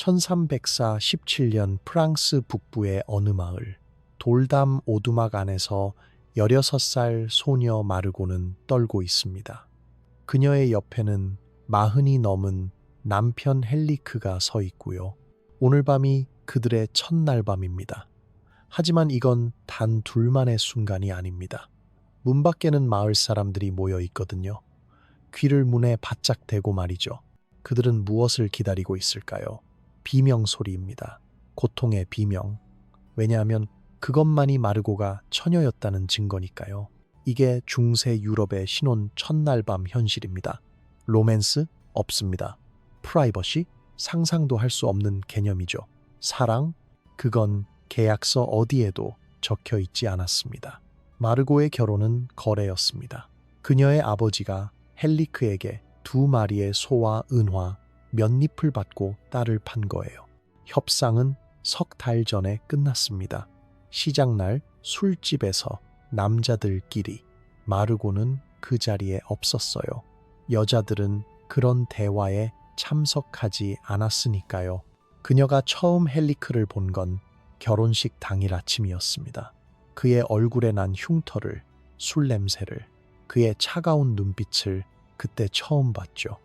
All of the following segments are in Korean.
1317년 프랑스 북부의 어느 마을, 돌담 오두막 안에서 16살 소녀 마르고는 떨고 있습니다. 그녀의 옆에는 40이 넘은 남편 헨리크가 서 있고요. 오늘 밤이 그들의 첫날 밤입니다. 하지만 이건 단 둘만의 순간이 아닙니다. 문 밖에는 마을 사람들이 모여 있거든요. 귀를 문에 바짝 대고 말이죠. 그들은 무엇을 기다리고 있을까요? 비명 소리입니다. 고통의 비명. 왜냐하면 그것만이 마르고가 처녀였다는 증거니까요. 이게 중세 유럽의 신혼 첫날 밤 현실입니다. 로맨스? 없습니다. 프라이버시? 상상도 할 수 없는 개념이죠. 사랑? 그건 계약서 어디에도 적혀 있지 않았습니다. 마르고의 결혼은 거래였습니다. 그녀의 아버지가 헨리크에게 2마리의 소와 은화, 몇 잎을 받고 딸을 판 거예요. 협상은 석 달 전에 끝났습니다. 시장날 술집에서 남자들끼리. 마르고는 그 자리에 없었어요. 여자들은 그런 대화에 참석하지 않았으니까요. 그녀가 처음 헨리크를 본 건 결혼식 당일 아침이었습니다. 그의 얼굴에 난 흉터를, 술 냄새를, 그의 차가운 눈빛을 그때 처음 봤죠.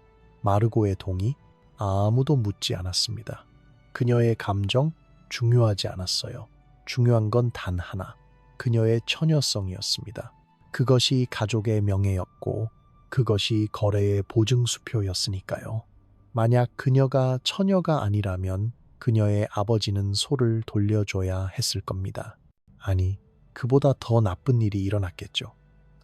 마르고의 동의? 아무도 묻지 않았습니다. 그녀의 감정? 중요하지 않았어요. 중요한 건 단 하나, 그녀의 처녀성이었습니다. 그것이 가족의 명예였고 그것이 거래의 보증수표였으니까요. 만약 그녀가 처녀가 아니라면 그녀의 아버지는 소를 돌려줘야 했을 겁니다. 아니, 그보다 더 나쁜 일이 일어났겠죠.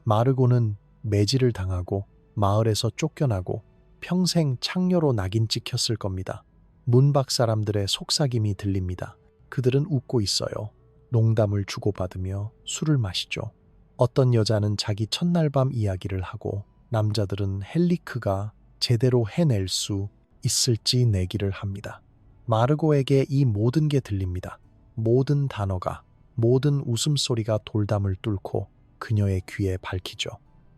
마르고는 매질을 당하고 마을에서 쫓겨나고 평생 창녀로 낙인 찍혔을 겁니다. 문 밖 사람들의 속삭임이 들립니다. 그들은 웃고 있어요. 농담을 주고받으며 술을 마시죠. 어떤 여자는 자기 첫날 밤 이야기를 하고 남자들은 헨리크가 제대로 해낼 수 있을지 내기를 합니다. 마르고에게 이 모든 게 들립니다. 모든 단어가, 모든 웃음소리가 돌담을 뚫고 그녀의 귀에 밝히죠.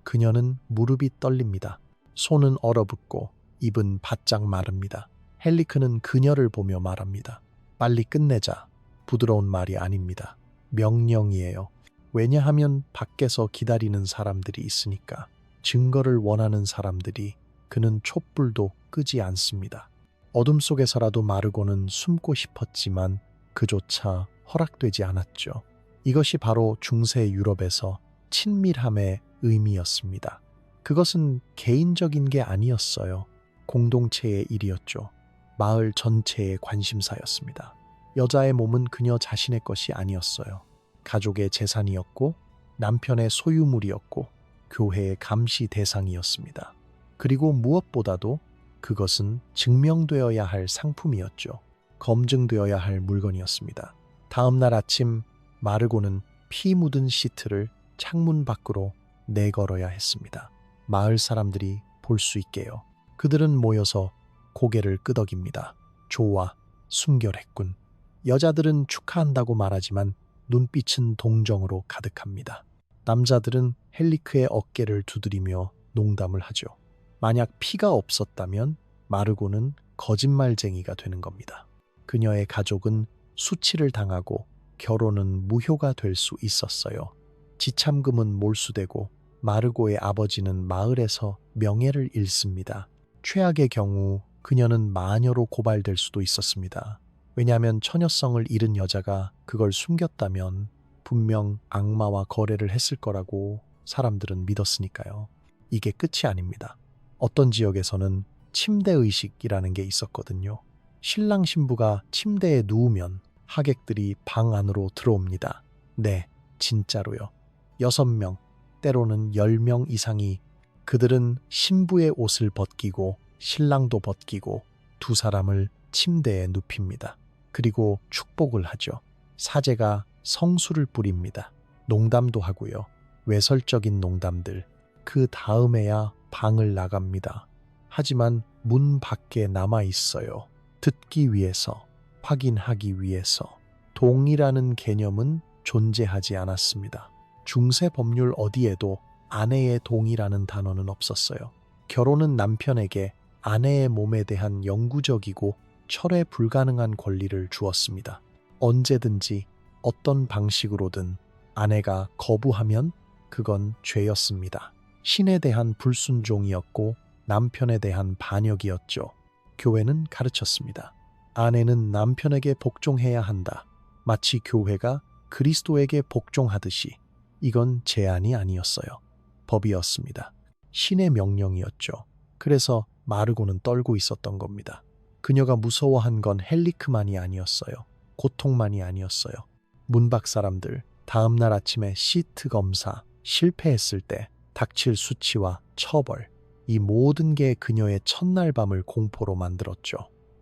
그녀는 무릎이 떨립니다. 손은 얼어붙고 입은 바짝 마릅니다. 헨리크는 그녀를 보며 말합니다. 빨리 끝내자. 부드러운 말이 아닙니다. 명령이에요. 왜냐하면 밖에서 기다리는 사람들이 있으니까. 증거를 원하는 사람들이. 그는 촛불도 끄지 않습니다. 어둠 속에서라도 마르고는 숨고 싶었지만 그조차 허락되지 않았죠. 이것이 바로 중세 유럽에서 친밀함의 의미였습니다. 그것은 개인적인 게 아니었어요. 공동체의 일이었죠. 마을 전체의 관심사였습니다. 여자의 몸은 그녀 자신의 것이 아니었어요. 가족의 재산이었고 남편의 소유물이었고 교회의 감시 대상이었습니다. 그리고 무엇보다도 그것은 증명되어야 할 상품이었죠. 검증되어야 할 물건이었습니다. 다음 날 아침 마르고는 피 묻은 시트를 창문 밖으로 내걸어야 했습니다. 마을 사람들이 볼 수 있게요. 그들은 모여서 고개를 끄덕입니다. 좋아, 순결했군. 여자들은 축하한다고 말하지만 눈빛은 동정으로 가득합니다. 남자들은 헨리크의 어깨를 두드리며 농담을 하죠. 만약 피가 없었다면 마르고는 거짓말쟁이가 되는 겁니다. 그녀의 가족은 수치를 당하고 결혼은 무효가 될 수 있었어요. 지참금은 몰수되고 마르고의 아버지는 마을에서 명예를 잃습니다. 최악의 경우 그녀는 마녀로 고발될 수도 있었습니다. 왜냐하면 처녀성을 잃은 여자가 그걸 숨겼다면 분명 악마와 거래를 했을 거라고 사람들은 믿었으니까요. 이게 끝이 아닙니다. 어떤 지역에서는 침대의식이라는 게 있었거든요. 신랑 신부가 침대에 누우면 하객들이 방 안으로 들어옵니다. 네, 진짜로요. 6명, 때로는 10명 이상이. 그들은 신부의 옷을 벗기고 신랑도 벗기고 두 사람을 침대에 눕힙니다. 그리고 축복을 하죠. 사제가 성수를 뿌립니다. 농담도 하고요. 외설적인 농담들. 그 다음에야 방을 나갑니다. 하지만 문 밖에 남아 있어요. 듣기 위해서, 확인하기 위해서. 동이라는 개념은 존재하지 않았습니다. 중세 법률 어디에도 아내의 동이라는 단어는 없었어요. 결혼은 남편에게 아내의 몸에 대한 영구적이고 철회 불가능한 권리를 주었습니다. 언제든지 어떤 방식으로든 아내가 거부하면 그건 죄였습니다. 신에 대한 불순종이었고 남편에 대한 반역이었죠. 교회는 가르쳤습니다. 아내는 남편에게 복종해야 한다. 마치 교회가 그리스도에게 복종하듯이. 이건 제안이 아니었어요. 법이었습니다. 신의 명령이었죠. 그래서 마르고는 떨고 있었던 겁니다. 그녀가 무서워한 건 헬리크만이 아니었어요. 고통만이 아니었어요. 문밖 사람들, 다음날 아침에 시트 검사, 실패했을 때 닥칠 수치와 처벌, 이 모든 게 그녀의 첫날 밤을 공포로 만들었죠.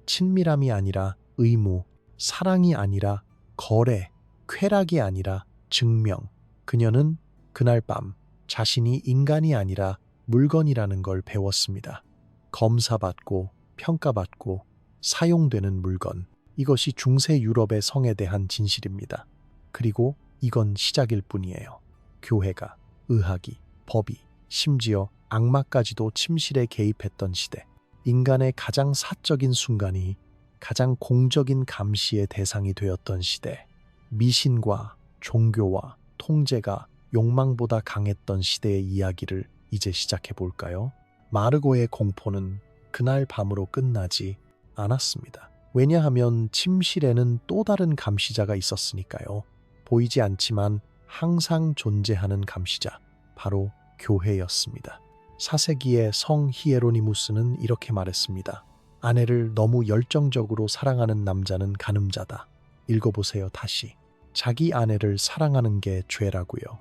친밀함이 아니라 의무, 사랑이 아니라 거래, 쾌락이 아니라 증명. 그녀는 그날 밤 자신이 인간이 아니라 물건이라는 걸 배웠습니다. 검사받고 평가받고 사용되는 물건. 이것이 중세 유럽의 성에 대한 진실입니다. 그리고 이건 시작일 뿐이에요. 교회가, 의학이, 법이, 심지어 악마까지도 침실에 개입했던 시대. 인간의 가장 사적인 순간이 가장 공적인 감시의 대상이 되었던 시대. 미신과 종교와 통제가 욕망보다 강했던 시대의 이야기를 이제 시작해 볼까요? 마르고의 공포는 그날 밤으로 끝나지 않았습니다. 왜냐하면 침실에는 또 다른 감시자가 있었으니까요. 보이지 않지만 항상 존재하는 감시자, 바로 교회였습니다. 4세기의 성 히에로니무스는 이렇게 말했습니다. 아내를 너무 열정적으로 사랑하는 남자는 간음자다. 읽어보세요, 다시. 자기 아내를 사랑하는 게 죄라고요.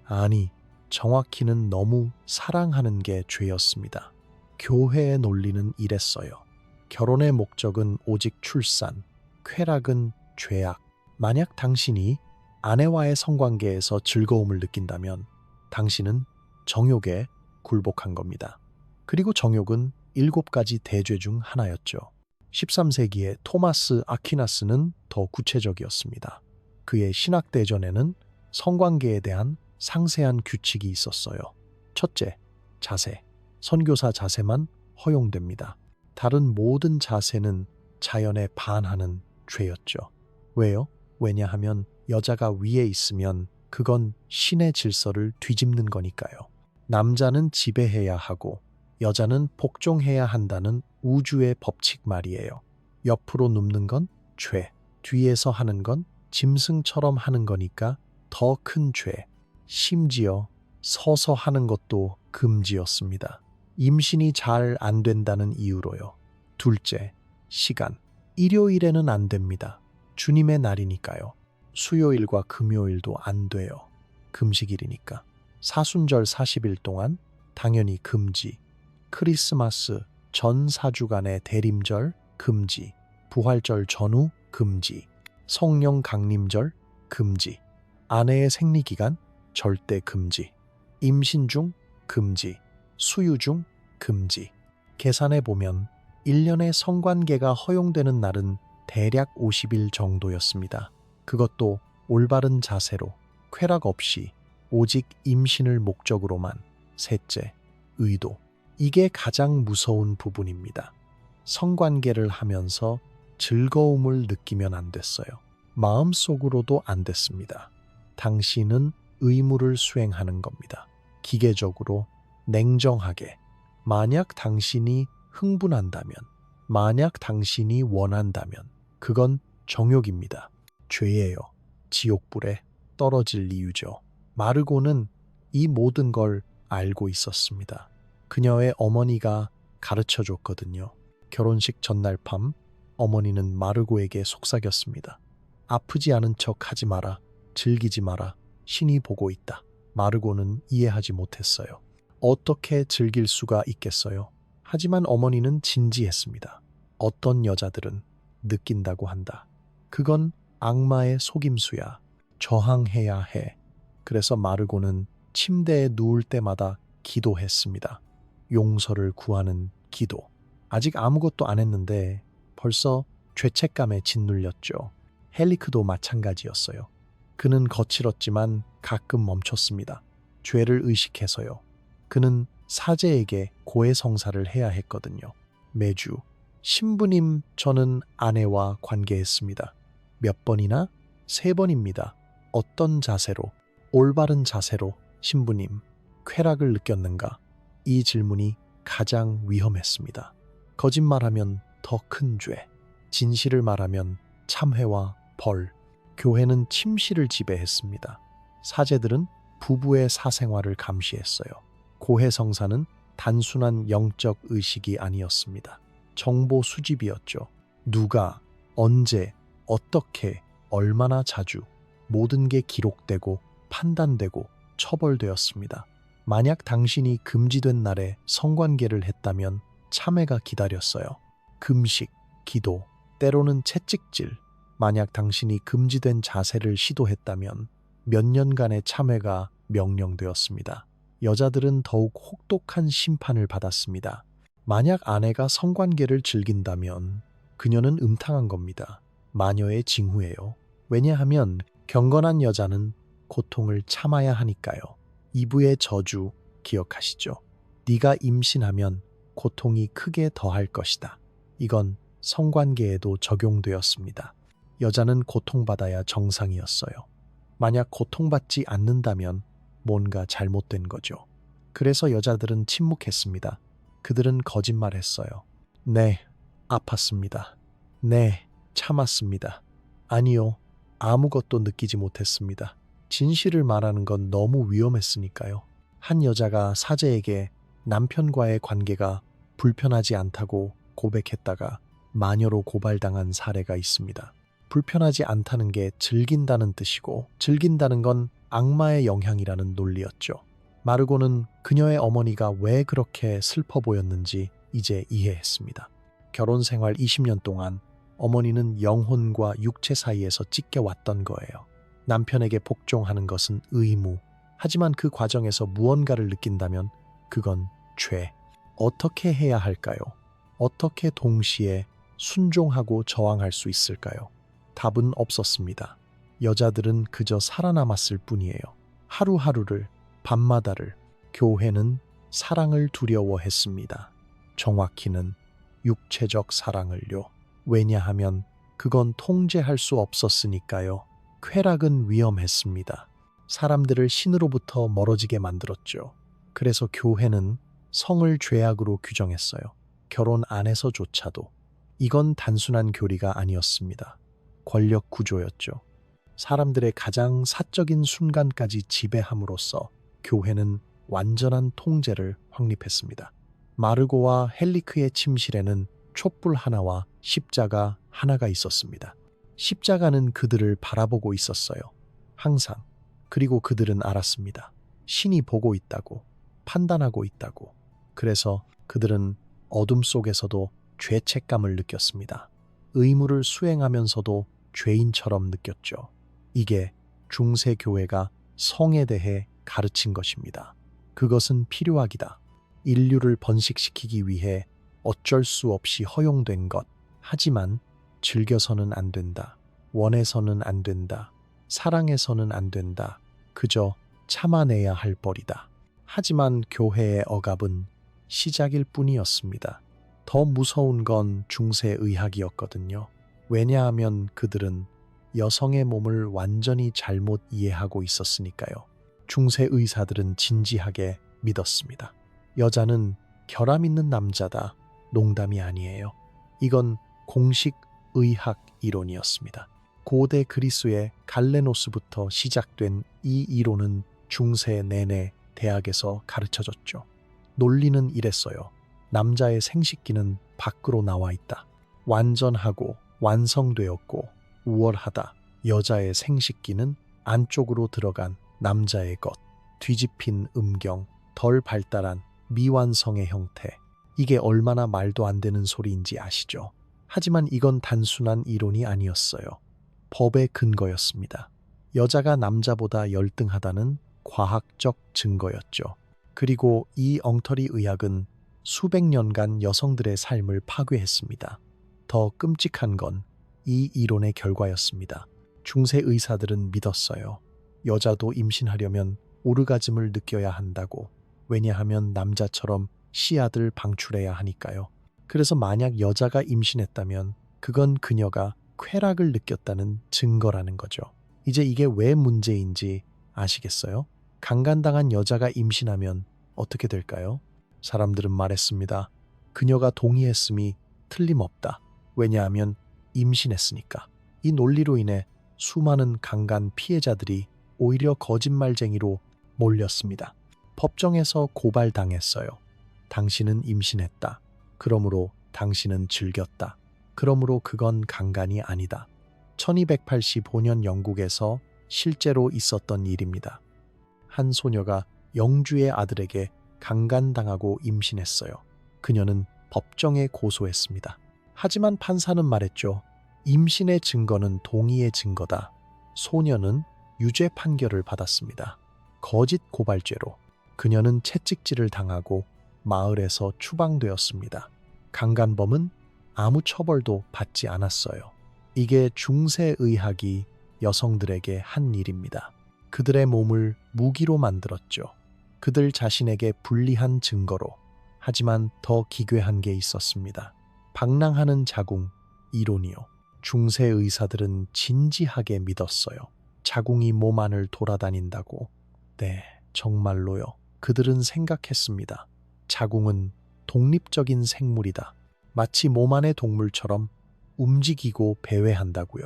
아니, 정확히는 너무 사랑하는 게 죄였습니다. 교회의 논리는 이랬어요. 결혼의 목적은 오직 출산, 쾌락은 죄악. 만약 당신이 아내와의 성관계에서 즐거움을 느낀다면 당신은 정욕에 굴복한 겁니다. 그리고 정욕은 7가지 대죄 중 하나였죠. 13세기의 토마스 아퀴나스는 더 구체적이었습니다. 그의 신학대전에는 성관계에 대한 상세한 규칙이 있었어요. 첫째, 자세. 선교사 자세만 허용됩니다. 다른 모든 자세는 자연에 반하는 죄였죠. 왜요? 왜냐하면 여자가 위에 있으면 그건 신의 질서를 뒤집는 거니까요. 남자는 지배해야 하고 여자는 복종해야 한다는 우주의 법칙 말이에요. 옆으로 눕는 건 죄, 뒤에서 하는 건 짐승처럼 하는 거니까 더 큰 죄. 심지어 서서 하는 것도 금지였습니다. 임신이 잘 안 된다는 이유로요. 둘째, 시간. 일요일에는 안 됩니다. 주님의 날이니까요. 수요일과 금요일도 안 돼요. 금식일이니까. 사순절 40일 동안 당연히 금지. 크리스마스 전 4주간의 대림절 금지. 부활절 전후 금지. 성령 강림절 금지. 아내의 생리기간 절대 금지. 임신 중 금지. 수유 중 금지. 계산해 보면 1년의 성관계가 허용되는 날은 대략 50일 정도였습니다. 그것도 올바른 자세로, 쾌락 없이, 오직 임신을 목적으로만. 셋째, 의도. 이게 가장 무서운 부분입니다. 성관계를 하면서 즐거움을 느끼면 안 됐어요. 마음속으로도 안 됐습니다. 당신은 의무를 수행하는 겁니다. 기계적으로, 냉정하게. 만약 당신이 흥분한다면, 만약 당신이 원한다면 그건 정욕입니다. 죄예요. 지옥불에 떨어질 이유죠. 마르고는 이 모든 걸 알고 있었습니다. 그녀의 어머니가 가르쳐 줬거든요. 결혼식 전날 밤 어머니는 마르고에게 속삭였습니다. 아프지 않은 척 하지 마라. 즐기지 마라. 신이 보고 있다. 마르고는 이해하지 못했어요. 어떻게 즐길 수가 있겠어요? 하지만 어머니는 진지했습니다. 어떤 여자들은 느낀다고 한다. 그건 악마의 속임수야. 저항해야 해. 그래서 마르고는 침대에 누울 때마다 기도했습니다. 용서를 구하는 기도. 아직 아무것도 안 했는데 벌써 죄책감에 짓눌렸죠. 헬리크도 마찬가지였어요. 그는 거칠었지만 가끔 멈췄습니다. 죄를 의식해서요. 그는 사제에게 고해성사를 해야 했거든요. 매주 신부님, 저는 아내와 관계했습니다. 몇 번이나? 3번입니다. 어떤 자세로? 올바른 자세로. 신부님, 쾌락을 느꼈는가? 이 질문이 가장 위험했습니다. 거짓말하면 더 큰 죄, 진실을 말하면 참회와 벌. 교회는 침실을 지배했습니다. 사제들은 부부의 사생활을 감시했어요. 고해성사는 단순한 영적 의식이 아니었습니다. 정보 수집이었죠. 누가, 언제, 어떻게, 얼마나 자주, 모든 게 기록되고 판단되고 처벌되었습니다. 만약 당신이 금지된 날에 성관계를 했다면 참회가 기다렸어요. 금식, 기도, 때로는 채찍질. 만약 당신이 금지된 자세를 시도했다면 몇 년간의 참회가 명령되었습니다. 여자들은 더욱 혹독한 심판을 받았습니다. 만약 아내가 성관계를 즐긴다면 그녀는 음탕한 겁니다. 마녀의 징후예요. 왜냐하면 경건한 여자는 고통을 참아야 하니까요. 이브의 저주 기억하시죠? 네가 임신하면 고통이 크게 더할 것이다. 이건 성관계에도 적용되었습니다. 여자는 고통받아야 정상이었어요. 만약 고통받지 않는다면 뭔가 잘못된 거죠. 그래서 여자들은 침묵했습니다. 그들은 거짓말했어요. 네, 아팠습니다. 네, 참았습니다. 아니요, 아무것도 느끼지 못했습니다. 진실을 말하는 건 너무 위험했으니까요. 한 여자가 사제에게 남편과의 관계가 불편하지 않다고 고백했다가 마녀로 고발당한 사례가 있습니다. 불편하지 않다는 게 즐긴다는 뜻이고, 즐긴다는 건 악마의 영향이라는 논리였죠. 마르고는 그녀의 어머니가 왜 그렇게 슬퍼 보였는지 이제 이해했습니다. 결혼 생활 20년 동안 어머니는 영혼과 육체 사이에서 찢겨왔던 거예요. 남편에게 복종하는 것은 의무. 하지만 그 과정에서 무언가를 느낀다면 그건 죄. 어떻게 해야 할까요? 어떻게 동시에 순종하고 저항할 수 있을까요? 답은 없었습니다. 여자들은 그저 살아남았을 뿐이에요. 하루하루를, 밤마다를. 교회는 사랑을 두려워했습니다. 정확히는 육체적 사랑을요. 왜냐하면 그건 통제할 수 없었으니까요. 쾌락은 위험했습니다. 사람들을 신으로부터 멀어지게 만들었죠. 그래서 교회는 성을 죄악으로 규정했어요. 결혼 안에서조차도. 이건 단순한 교리가 아니었습니다. 권력 구조였죠. 사람들의 가장 사적인 순간까지 지배함으로써 교회는 완전한 통제를 확립했습니다. 마르고와 헬리크의 침실에는 촛불 하나와 십자가 하나가 있었습니다. 십자가는 그들을 바라보고 있었어요. 항상. 그리고 그들은 알았습니다. 신이 보고 있다고, 판단하고 있다고. 그래서 그들은 어둠 속에서도 죄책감을 느꼈습니다. 의무를 수행하면서도 죄인처럼 느꼈죠. 이게 중세 교회가 성에 대해 가르친 것입니다. 그것은 필요하기다. 인류를 번식시키기 위해 어쩔 수 없이 허용된 것. 하지만 즐겨서는 안 된다. 원해서는 안 된다. 사랑해서는 안 된다. 그저 참아내야 할 벌이다. 하지만 교회의 억압은 시작일 뿐이었습니다. 더 무서운 건 중세의학이었거든요. 왜냐하면 그들은 여성의 몸을 완전히 잘못 이해하고 있었으니까요. 중세 의사들은 진지하게 믿었습니다. 여자는 결함 있는 남자다. 농담이 아니에요. 이건 공식 의학 이론이었습니다. 고대 그리스의 갈레노스부터 시작된 이 이론은 중세 내내 대학에서 가르쳐졌죠. 논리는 이랬어요. 남자의 생식기는 밖으로 나와 있다. 완전하고 완성되었고 우월하다. 여자의 생식기는 안쪽으로 들어간 남자의 것. 뒤집힌 음경, 덜 발달한 미완성의 형태. 이게 얼마나 말도 안 되는 소리인지 아시죠? 하지만 이건 단순한 이론이 아니었어요. 법의 근거였습니다. 여자가 남자보다 열등하다는 과학적 증거였죠. 그리고 이 엉터리 의학은 수백 년간 여성들의 삶을 파괴했습니다. 더 끔찍한 건 이 이론의 결과였습니다. 중세 의사들은 믿었어요. 여자도 임신하려면 오르가즘을 느껴야 한다고. 왜냐하면 남자처럼 씨앗을 방출해야 하니까요. 그래서 만약 여자가 임신했다면 그건 그녀가 쾌락을 느꼈다는 증거라는 거죠. 이제 이게 왜 문제인지 아시겠어요? 강간당한 여자가 임신하면 어떻게 될까요? 사람들은 말했습니다. 그녀가 동의했음이 틀림없다. 왜냐하면 임신했으니까. 이 논리로 인해 수많은 강간 피해자들이 오히려 거짓말쟁이로 몰렸습니다. 법정에서 고발당했어요. 당신은 임신했다. 그러므로 당신은 즐겼다. 그러므로 그건 강간이 아니다. 1285년 영국에서 실제로 있었던 일입니다. 한 소녀가 영주의 아들에게 강간당하고 임신했어요. 그녀는 법정에 고소했습니다. 하지만 판사는 말했죠. 임신의 증거는 동의의 증거다. 소녀는 유죄 판결을 받았습니다. 거짓 고발죄로 그녀는 채찍질을 당하고 마을에서 추방되었습니다. 강간범은 아무 처벌도 받지 않았어요. 이게 중세의학이 여성들에게 한 일입니다. 그들의 몸을 무기로 만들었죠. 그들 자신에게 불리한 증거로. 하지만 더 기괴한 게 있었습니다. 방랑하는 자궁, 이론이요. 중세 의사들은 진지하게 믿었어요. 자궁이 몸 안을 돌아다닌다고. 네, 정말로요. 그들은 생각했습니다. 자궁은 독립적인 생물이다. 마치 몸 안의 동물처럼 움직이고 배회한다고요.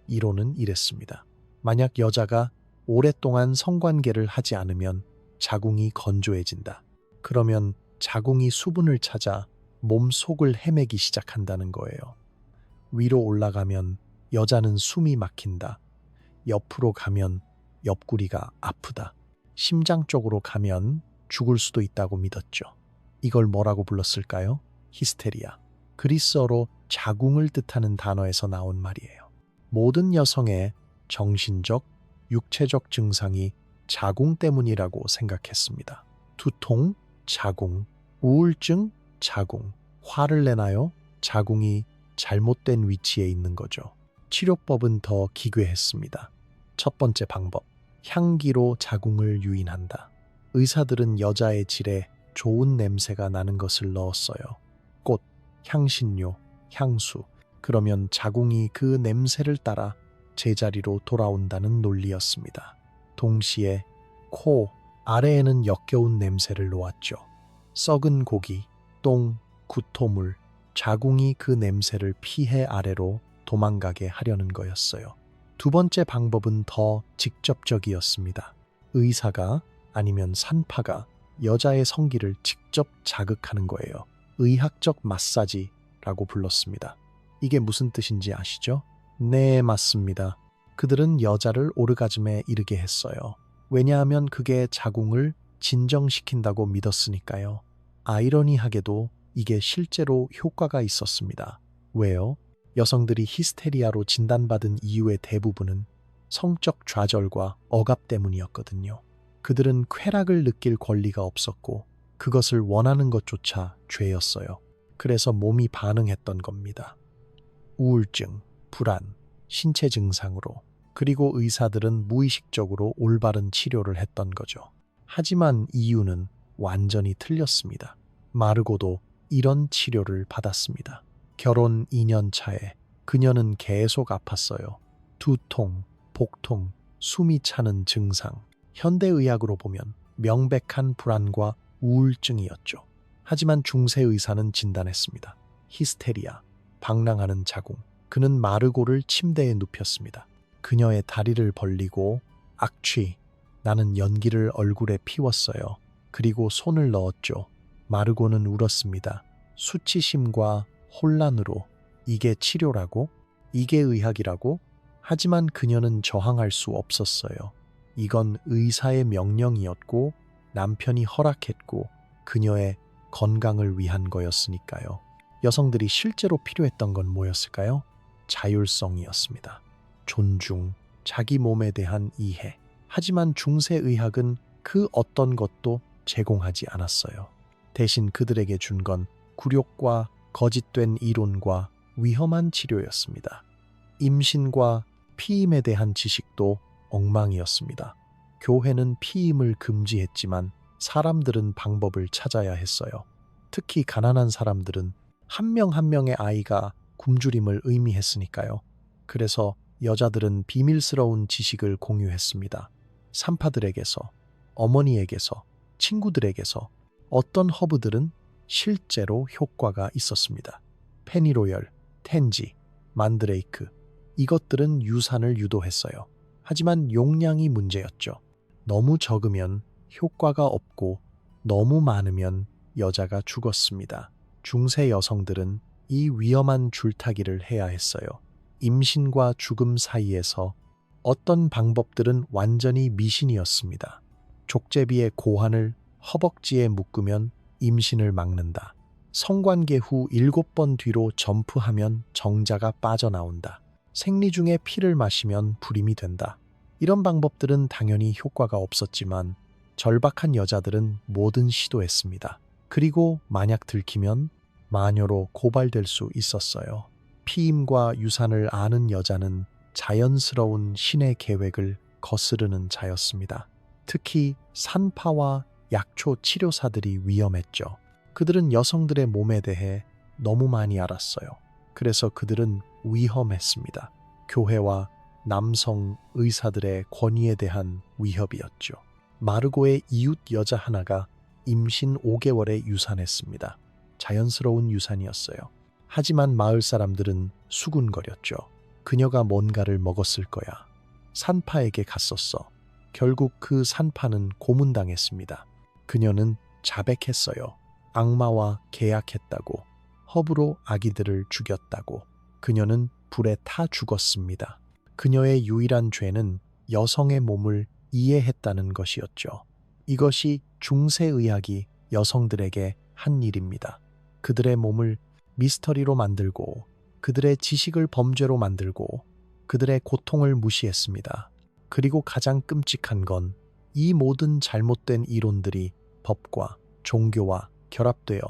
이론은 이랬습니다. 만약 여자가 오랫동안 성관계를 하지 않으면 자궁이 건조해진다. 그러면 자궁이 수분을 찾아 몸 속을 헤매기 시작한다는 거예요. 위로 올라가면 여자는 숨이 막힌다. 옆으로 가면 옆구리가 아프다. 심장 쪽으로 가면 죽을 수도 있다고 믿었죠. 이걸 뭐라고 불렀을까요? 히스테리아. 그리스어로 자궁을 뜻하는 단어에서 나온 말이에요. 모든 여성의 정신적, 육체적 증상이 자궁 때문이라고 생각했습니다. 두통, 자궁, 우울증, 자궁, 화를 내나요? 자궁이 잘못된 위치에 있는 거죠. 치료법은 더 기괴했습니다. 첫 번째 방법, 향기로 자궁을 유인한다. 의사들은 여자의 질에 좋은 냄새가 나는 것을 넣었어요. 꽃, 향신료, 향수. 그러면 자궁이 그 냄새를 따라 제자리로 돌아온다는 논리였습니다. 동시에 코 아래에는 역겨운 냄새를 놓았죠. 썩은 고기, 똥, 구토물, 자궁이 그 냄새를 피해 아래로 도망가게 하려는 거였어요. 두 번째 방법은 더 직접적이었습니다. 의사가 아니면 산파가 여자의 성기를 직접 자극하는 거예요. 의학적 마사지라고 불렀습니다. 이게 무슨 뜻인지 아시죠? 네, 맞습니다. 그들은 여자를 오르가즘에 이르게 했어요. 왜냐하면 그게 자궁을 진정시킨다고 믿었으니까요. 아이러니하게도 이게 실제로 효과가 있었습니다. 왜요? 여성들이 히스테리아로 진단받은 이유의 대부분은 성적 좌절과 억압 때문이었거든요. 그들은 쾌락을 느낄 권리가 없었고 그것을 원하는 것조차 죄였어요. 그래서 몸이 반응했던 겁니다. 우울증, 불안, 신체 증상으로. 그리고 의사들은 무의식적으로 올바른 치료를 했던 거죠. 하지만 이유는 완전히 틀렸습니다. 마르고도 이런 치료를 받았습니다. 결혼 2년 차에 그녀는 계속 아팠어요. 두통, 복통, 숨이 차는 증상. 현대의학으로 보면 명백한 불안과 우울증이었죠. 하지만 중세 의사는 진단했습니다. 히스테리아, 방랑하는 자궁. 그는 마르고를 침대에 눕혔습니다. 그녀의 다리를 벌리고 악취, 나는 연기를 얼굴에 피웠어요. 그리고 손을 넣었죠. 마르고는 울었습니다. 수치심과 혼란으로. 이게 치료라고? 이게 의학이라고? 하지만 그녀는 저항할 수 없었어요. 이건 의사의 명령이었고 남편이 허락했고 그녀의 건강을 위한 거였으니까요. 여성들이 실제로 필요했던 건 뭐였을까요? 자율성이었습니다. 존중, 자기 몸에 대한 이해. 하지만 중세의학은 그 어떤 것도 제공하지 않았어요. 대신 그들에게 준 건 굴욕과 거짓된 이론과 위험한 치료였습니다. 임신과 피임에 대한 지식도 엉망이었습니다. 교회는 피임을 금지했지만 사람들은 방법을 찾아야 했어요. 특히 가난한 사람들은 한 명 한 명의 아이가 굶주림을 의미했으니까요. 그래서 여자들은 비밀스러운 지식을 공유했습니다. 산파들에게서, 어머니에게서, 친구들에게서. 어떤 허브들은 실제로 효과가 있었습니다. 페니로열, 텐지, 만드레이크. 이것들은 유산을 유도했어요. 하지만 용량이 문제였죠. 너무 적으면 효과가 없고 너무 많으면 여자가 죽었습니다. 중세 여성들은 이 위험한 줄타기를 해야 했어요. 임신과 죽음 사이에서 어떤 방법들은 완전히 미신이었습니다. 족제비의 고환을 허벅지에 묶으면 임신을 막는다. 성관계 후 7번 뒤로 점프하면 정자가 빠져나온다. 생리 중에 피를 마시면 불임이 된다. 이런 방법들은 당연히 효과가 없었지만 절박한 여자들은 뭐든 시도했습니다. 그리고 만약 들키면 마녀로 고발될 수 있었어요. 피임과 유산을 아는 여자는 자연스러운 신의 계획을 거스르는 자였습니다. 특히 산파와 약초 치료사들이 위험했죠. 그들은 여성들의 몸에 대해 너무 많이 알았어요. 그래서 그들은 위험했습니다. 교회와 남성 의사들의 권위에 대한 위협이었죠. 마르고의 이웃 여자 하나가 임신 5개월에 유산했습니다. 자연스러운 유산이었어요. 하지만 마을 사람들은 수군거렸죠. 그녀가 뭔가를 먹었을 거야. 산파에게 갔었어. 결국 그 산파는 고문당했습니다. 그녀는 자백했어요. 악마와 계약했다고. 허브로 아기들을 죽였다고. 그녀는 불에 타 죽었습니다. 그녀의 유일한 죄는 여성의 몸을 이해했다는 것이었죠. 이것이 중세의학이 여성들에게 한 일입니다. 그들의 몸을 미스터리로 만들고 그들의 지식을 범죄로 만들고 그들의 고통을 무시했습니다. 그리고 가장 끔찍한 건 이 모든 잘못된 이론들이 법과 종교와 결합되어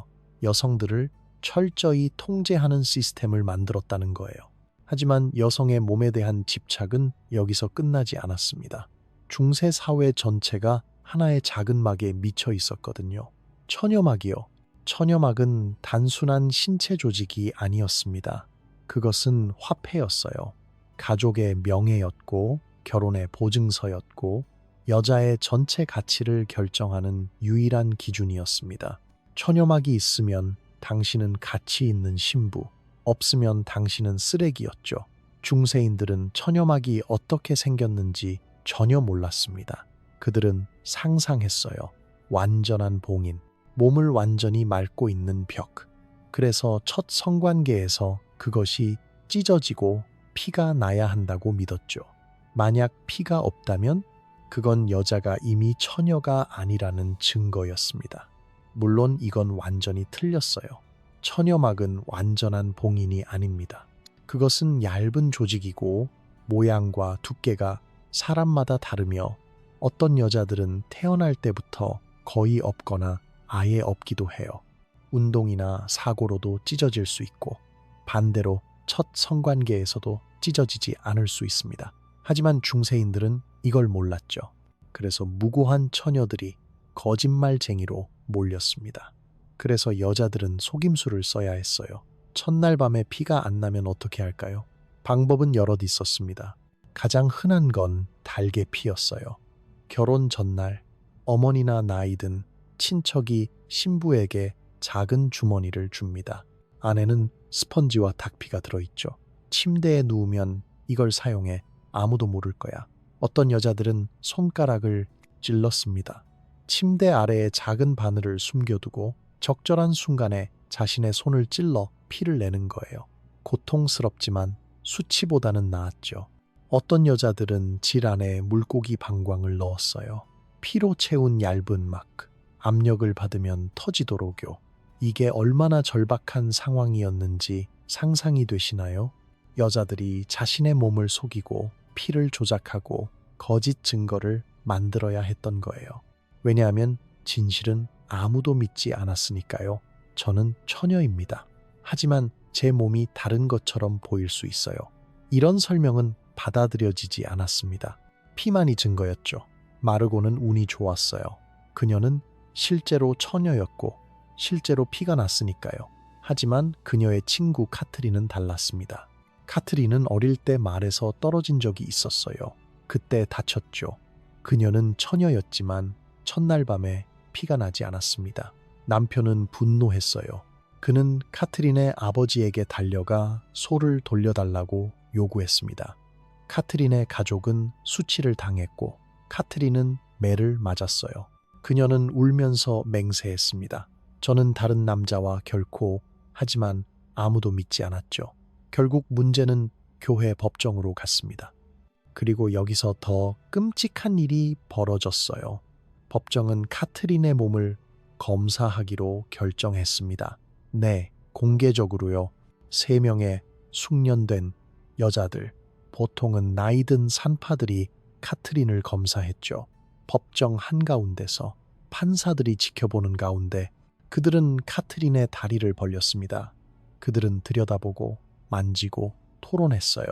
여성들을 철저히 통제하는 시스템을 만들었다는 거예요. 하지만 여성의 몸에 대한 집착은 여기서 끝나지 않았습니다. 중세 사회 전체가 하나의 작은 막에 미쳐 있었거든요. 처녀막이요. 처녀막은 단순한 신체 조직이 아니었습니다. 그것은 화폐였어요. 가족의 명예였고 결혼의 보증서였고 여자의 전체 가치를 결정하는 유일한 기준이었습니다. 처녀막이 있으면 당신은 가치 있는 신부, 없으면 당신은 쓰레기였죠. 중세인들은 처녀막이 어떻게 생겼는지 전혀 몰랐습니다. 그들은 상상했어요. 완전한 봉인, 몸을 완전히 맑고 있는 벽. 그래서 첫 성관계에서 그것이 찢어지고 피가 나야 한다고 믿었죠. 만약 피가 없다면 그건 여자가 이미 처녀가 아니라는 증거였습니다. 물론 이건 완전히 틀렸어요. 처녀막은 완전한 봉인이 아닙니다. 그것은 얇은 조직이고 모양과 두께가 사람마다 다르며 어떤 여자들은 태어날 때부터 거의 없거나 아예 없기도 해요. 운동이나 사고로도 찢어질 수 있고 반대로 첫 성관계에서도 찢어지지 않을 수 있습니다. 하지만 중세인들은 이걸 몰랐죠. 그래서 무고한 처녀들이 거짓말쟁이로 몰렸습니다. 그래서 여자들은 속임수를 써야 했어요. 첫날 밤에 피가 안 나면 어떻게 할까요? 방법은 여럿 있었습니다. 가장 흔한 건 달개 피였어요. 결혼 전날 어머니나 나이든 친척이 신부에게 작은 주머니를 줍니다. 안에는 스펀지와 닭피가 들어있죠. 침대에 누우면 이걸 사용해 아무도 모를 거야. 어떤 여자들은 손가락을 찔렀습니다. 침대 아래에 작은 바늘을 숨겨두고 적절한 순간에 자신의 손을 찔러 피를 내는 거예요. 고통스럽지만 수치보다는 나았죠. 어떤 여자들은 질 안에 물고기 방광을 넣었어요. 피로 채운 얇은 막, 압력을 받으면 터지도록요. 이게 얼마나 절박한 상황이었는지 상상이 되시나요? 여자들이 자신의 몸을 속이고 피를 조작하고 거짓 증거를 만들어야 했던 거예요. 왜냐하면 진실은 아무도 믿지 않았으니까요. 저는 처녀입니다. 하지만 제 몸이 다른 것처럼 보일 수 있어요. 이런 설명은 받아들여지지 않았습니다. 피만이 증거였죠. 마르고는 운이 좋았어요. 그녀는 실제로 처녀였고 실제로 피가 났으니까요. 하지만 그녀의 친구 카트린은 달랐습니다. 카트린은 어릴 때 말에서 떨어진 적이 있었어요. 그때 다쳤죠. 그녀는 처녀였지만 첫날 밤에 피가 나지 않았습니다. 남편은 분노했어요. 그는 카트린의 아버지에게 달려가 소를 돌려달라고 요구했습니다. 카트린의 가족은 수치를 당했고 카트린은 매를 맞았어요. 그녀는 울면서 맹세했습니다. 저는 다른 남자와 결코, 하지만 아무도 믿지 않았죠. 결국 문제는 교회 법정으로 갔습니다. 그리고 여기서 더 끔찍한 일이 벌어졌어요. 법정은 카트린의 몸을 검사하기로 결정했습니다. 네, 공개적으로요. 3명의 숙련된 여자들, 보통은 나이든 산파들이 카트린을 검사했죠. 법정 한가운데서 판사들이 지켜보는 가운데 그들은 카트린의 다리를 벌렸습니다. 그들은 들여다보고 만지고 토론했어요.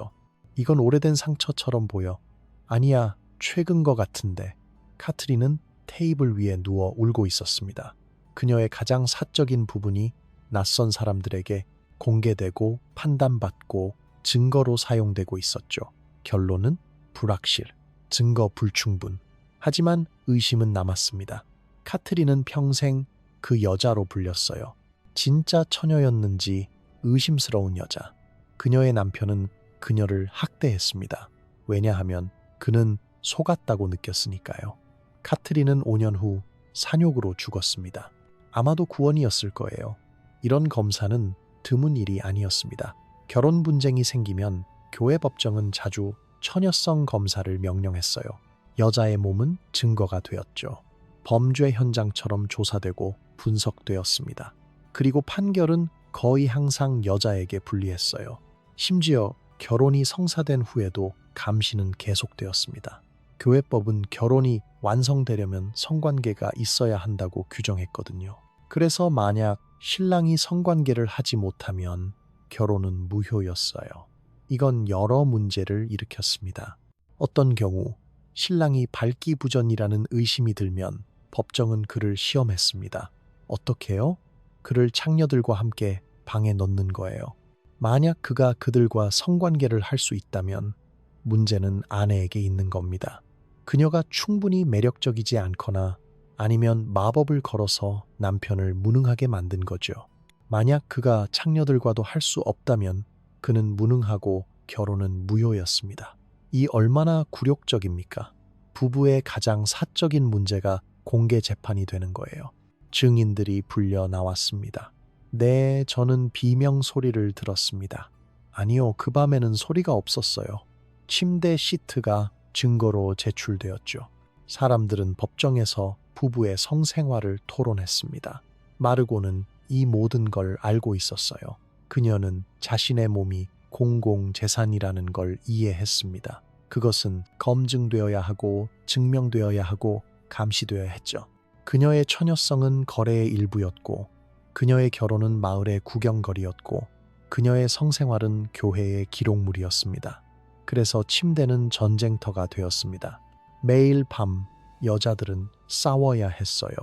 이건 오래된 상처처럼 보여. 아니야, 최근 거 같은데. 카트린은 테이블 위에 누워 울고 있었습니다. 그녀의 가장 사적인 부분이 낯선 사람들에게 공개되고 판단받고 증거로 사용되고 있었죠. 결론은 불확실, 증거 불충분. 하지만 의심은 남았습니다. 카트린은 평생 그 여자로 불렸어요. 진짜 처녀였는지 의심스러운 여자. 그녀의 남편은 그녀를 학대했습니다. 왜냐하면 그는 속았다고 느꼈으니까요. 카트린은 5년 후 산욕으로 죽었습니다. 아마도 구원이었을 거예요. 이런 검사는 드문 일이 아니었습니다. 결혼 분쟁이 생기면 교회 법정은 자주 처녀성 검사를 명령했어요. 여자의 몸은 증거가 되었죠. 범죄 현장처럼 조사되고 분석되었습니다. 그리고 판결은 거의 항상 여자에게 불리했어요. 심지어 결혼이 성사된 후에도 감시는 계속되었습니다. 교회법은 결혼이 완성되려면 성관계가 있어야 한다고 규정했거든요. 그래서 만약 신랑이 성관계를 하지 못하면 결혼은 무효였어요. 이건 여러 문제를 일으켰습니다. 어떤 경우 신랑이 발기부전이라는 의심이 들면 법정은 그를 시험했습니다. 어떻게요? 그를 창녀들과 함께 방에 넣는 거예요. 만약 그가 그들과 성관계를 할 수 있다면 문제는 아내에게 있는 겁니다. 그녀가 충분히 매력적이지 않거나 아니면 마법을 걸어서 남편을 무능하게 만든 거죠. 만약 그가 창녀들과도 할 수 없다면 그는 무능하고 결혼은 무효였습니다. 이 얼마나 굴욕적입니까? 부부의 가장 사적인 문제가 공개 재판이 되는 거예요. 증인들이 불려 나왔습니다. 네, 저는 비명 소리를 들었습니다. 아니요, 그 밤에는 소리가 없었어요. 침대 시트가 증거로 제출되었죠. 사람들은 법정에서 부부의 성생활을 토론했습니다. 마르고는 이 모든 걸 알고 있었어요. 그녀는 자신의 몸이 공공재산이라는 걸 이해했습니다. 그것은 검증되어야 하고 증명되어야 하고 감시되어야 했죠. 그녀의 처녀성은 거래의 일부였고 그녀의 결혼은 마을의 구경거리였고 그녀의 성생활은 교회의 기록물이었습니다. 그래서 침대는 전쟁터가 되었습니다. 매일 밤 여자들은 싸워야 했어요.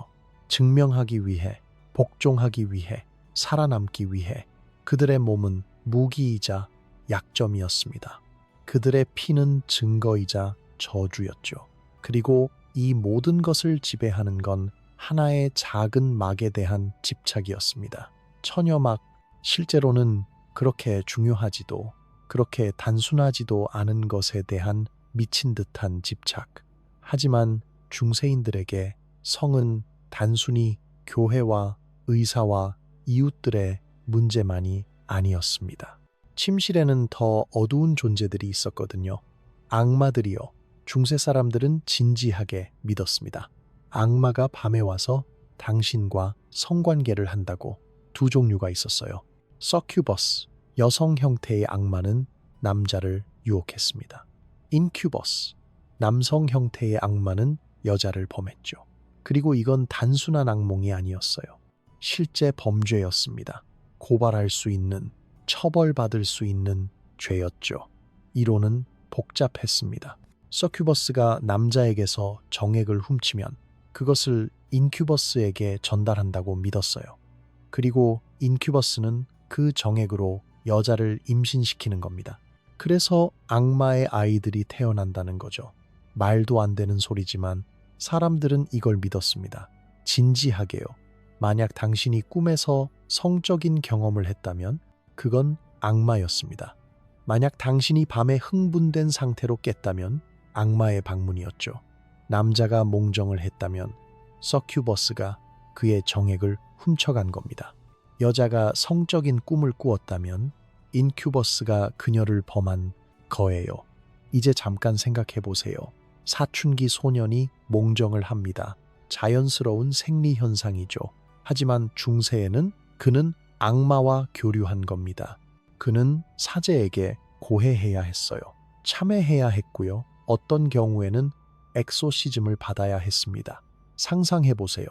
증명하기 위해, 복종하기 위해, 살아남기 위해. 그들의 몸은 무기이자 약점이었습니다. 그들의 피는 증거이자 저주였죠. 그리고 이 모든 것을 지배하는 건 하나의 작은 막에 대한 집착이었습니다. 처녀막, 실제로는 그렇게 중요하지도 그렇게 단순하지도 않은 것에 대한 미친 듯한 집착. 하지만 중세인들에게 성은 단순히 교회와 의사와 이웃들의 문제만이 아니었습니다. 침실에는 더 어두운 존재들이 있었거든요. 악마들이요. 중세 사람들은 진지하게 믿었습니다. 악마가 밤에 와서 당신과 성관계를 한다고. 2 종류가 있었어요. 서큐버스, 여성 형태의 악마는 남자를 유혹했습니다. 인큐버스, 남성 형태의 악마는 여자를 범했죠. 그리고 이건 단순한 악몽이 아니었어요. 실제 범죄였습니다. 고발할 수 있는, 처벌받을 수 있는 죄였죠. 이론은 복잡했습니다. 서큐버스가 남자에게서 정액을 훔치면 그것을 인큐버스에게 전달한다고 믿었어요. 그리고 인큐버스는 그 정액으로 여자를 임신시키는 겁니다. 그래서 악마의 아이들이 태어난다는 거죠. 말도 안 되는 소리지만 사람들은 이걸 믿었습니다. 진지하게요. 만약 당신이 꿈에서 성적인 경험을 했다면 그건 악마였습니다. 만약 당신이 밤에 흥분된 상태로 깼다면 악마의 방문이었죠. 남자가 몽정을 했다면 서큐버스가 그의 정액을 훔쳐간 겁니다. 여자가 성적인 꿈을 꾸었다면 인큐버스가 그녀를 범한 거예요. 이제 잠깐 생각해 보세요. 사춘기 소년이 몽정을 합니다. 자연스러운 생리 현상이죠. 하지만 중세에는 그는 악마와 교류한 겁니다. 그는 사제에게 고해해야 했어요. 참회해야 했고요. 어떤 경우에는 엑소시즘을 받아야 했습니다. 상상해 보세요.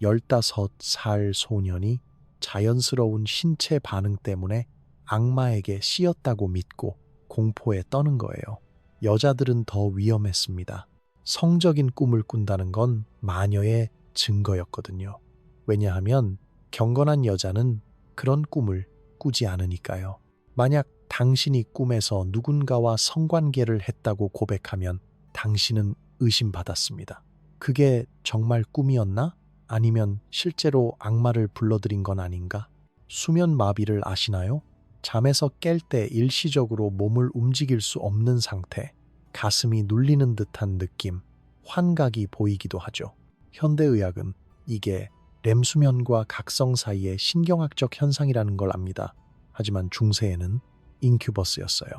15살 소년이 자연스러운 신체 반응 때문에 악마에게 씌었다고 믿고 공포에 떠는 거예요. 여자들은 더 위험했습니다. 성적인 꿈을 꾼다는 건 마녀의 증거였거든요. 왜냐하면 경건한 여자는 그런 꿈을 꾸지 않으니까요. 만약 당신이 꿈에서 누군가와 성관계를 했다고 고백하면 당신은 의심받았습니다. 그게 정말 꿈이었나? 아니면 실제로 악마를 불러들인 건 아닌가? 수면 마비를 아시나요? 잠에서 깰 때 일시적으로 몸을 움직일 수 없는 상태, 가슴이 눌리는 듯한 느낌, 환각이 보이기도 하죠. 현대의학은 이게 렘수면과 각성 사이의 신경학적 현상이라는 걸 압니다. 하지만 중세에는 인큐버스였어요.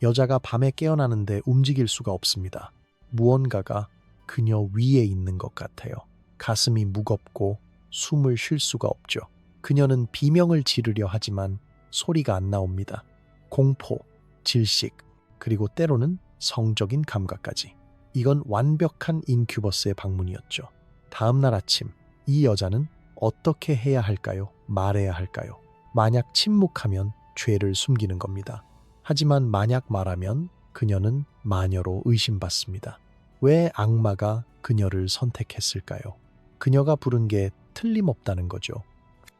여자가 밤에 깨어나는데 움직일 수가 없습니다. 무언가가 그녀 위에 있는 것 같아요. 가슴이 무겁고 숨을 쉴 수가 없죠. 그녀는 비명을 지르려 하지만 소리가 안 나옵니다. 공포, 질식, 그리고 때로는 성적인 감각까지. 이건 완벽한 인큐버스의 방문이었죠. 다음 날 아침, 이 여자는 어떻게 해야 할까요? 말해야 할까요? 만약 침묵하면 죄를 숨기는 겁니다. 하지만 만약 말하면 그녀는 마녀로 의심받습니다. 왜 악마가 그녀를 선택했을까요? 그녀가 부른 게 틀림없다는 거죠.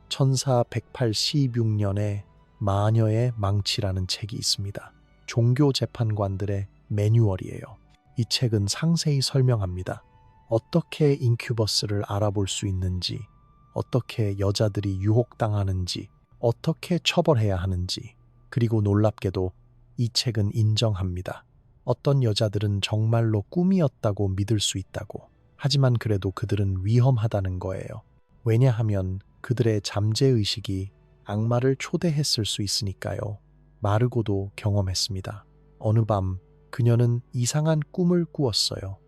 천사 186년에 마녀의 망치라는 책이 있습니다. 종교 재판관들의 매뉴얼이에요. 이 책은 상세히 설명합니다. 어떻게 인큐버스를 알아볼 수 있는지, 어떻게 여자들이 유혹당하는지, 어떻게 처벌해야 하는지, 그리고 놀랍게도 이 책은 인정합니다. 어떤 여자들은 정말로 꿈이었다고 믿을 수 있다고. 하지만 그래도 그들은 위험하다는 거예요. 왜냐하면 그들의 잠재의식이 악마를 초대했을 수 있으니까요. 마르고도 경험했습니다. 어느 밤 그녀는 이상한 꿈을 꾸었어요.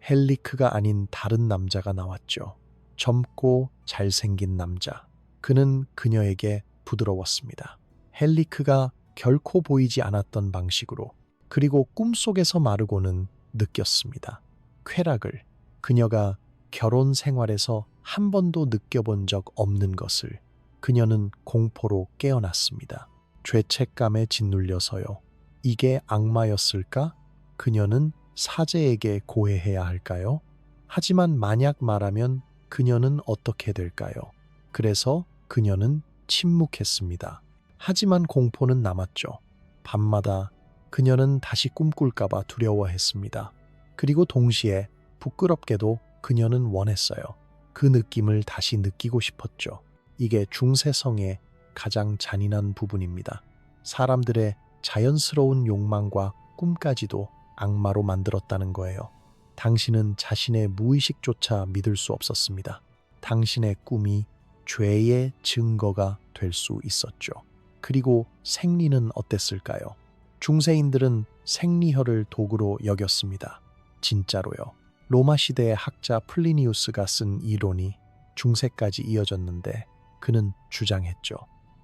헬리크가 아닌 다른 남자가 나왔죠. 젊고 잘생긴 남자. 그는 그녀에게 부드러웠습니다. 헬리크가 결코 보이지 않았던 방식으로. 그리고 꿈속에서 마르고는 느꼈습니다. 쾌락을. 그녀가 결혼 생활에서 한 번도 느껴본 적 없는 것을. 그녀는 공포로 깨어났습니다. 죄책감에 짓눌려서요. 이게 악마였을까? 그녀는 사제에게 고해해야 할까요? 하지만 만약 말하면 그녀는 어떻게 될까요? 그래서 그녀는 침묵했습니다. 하지만 공포는 남았죠. 밤마다 그녀는 다시 꿈꿀까봐 두려워했습니다. 그리고 동시에 부끄럽게도 그녀는 원했어요. 그 느낌을 다시 느끼고 싶었죠. 이게 중세성의 가장 잔인한 부분입니다. 사람들의 자연스러운 욕망과 꿈까지도 악마로 만들었다는 거예요. 당신은 자신의 무의식조차 믿을 수 없었습니다. 당신의 꿈이 죄의 증거가 될 수 있었죠. 그리고 생리는 어땠을까요? 중세인들은 생리혈을 도구로 여겼습니다. 진짜로요. 로마 시대의 학자 플리니우스가 쓴 이론이 중세까지 이어졌는데 그는 주장했죠.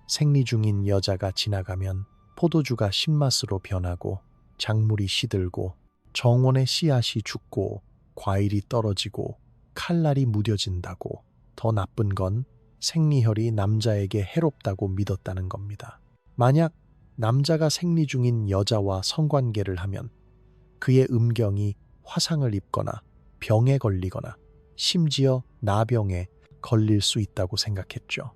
생리 중인 여자가 지나가면 포도주가 신맛으로 변하고 작물이 시들고 정원의 씨앗이 죽고 과일이 떨어지고 칼날이 무뎌진다고. 더 나쁜 건 생리혈이 남자에게 해롭다고 믿었다는 겁니다. 만약 남자가 생리 중인 여자와 성관계를 하면 그의 음경이 화상을 입거나 병에 걸리거나 심지어 나병에 걸릴 수 있다고 생각했죠.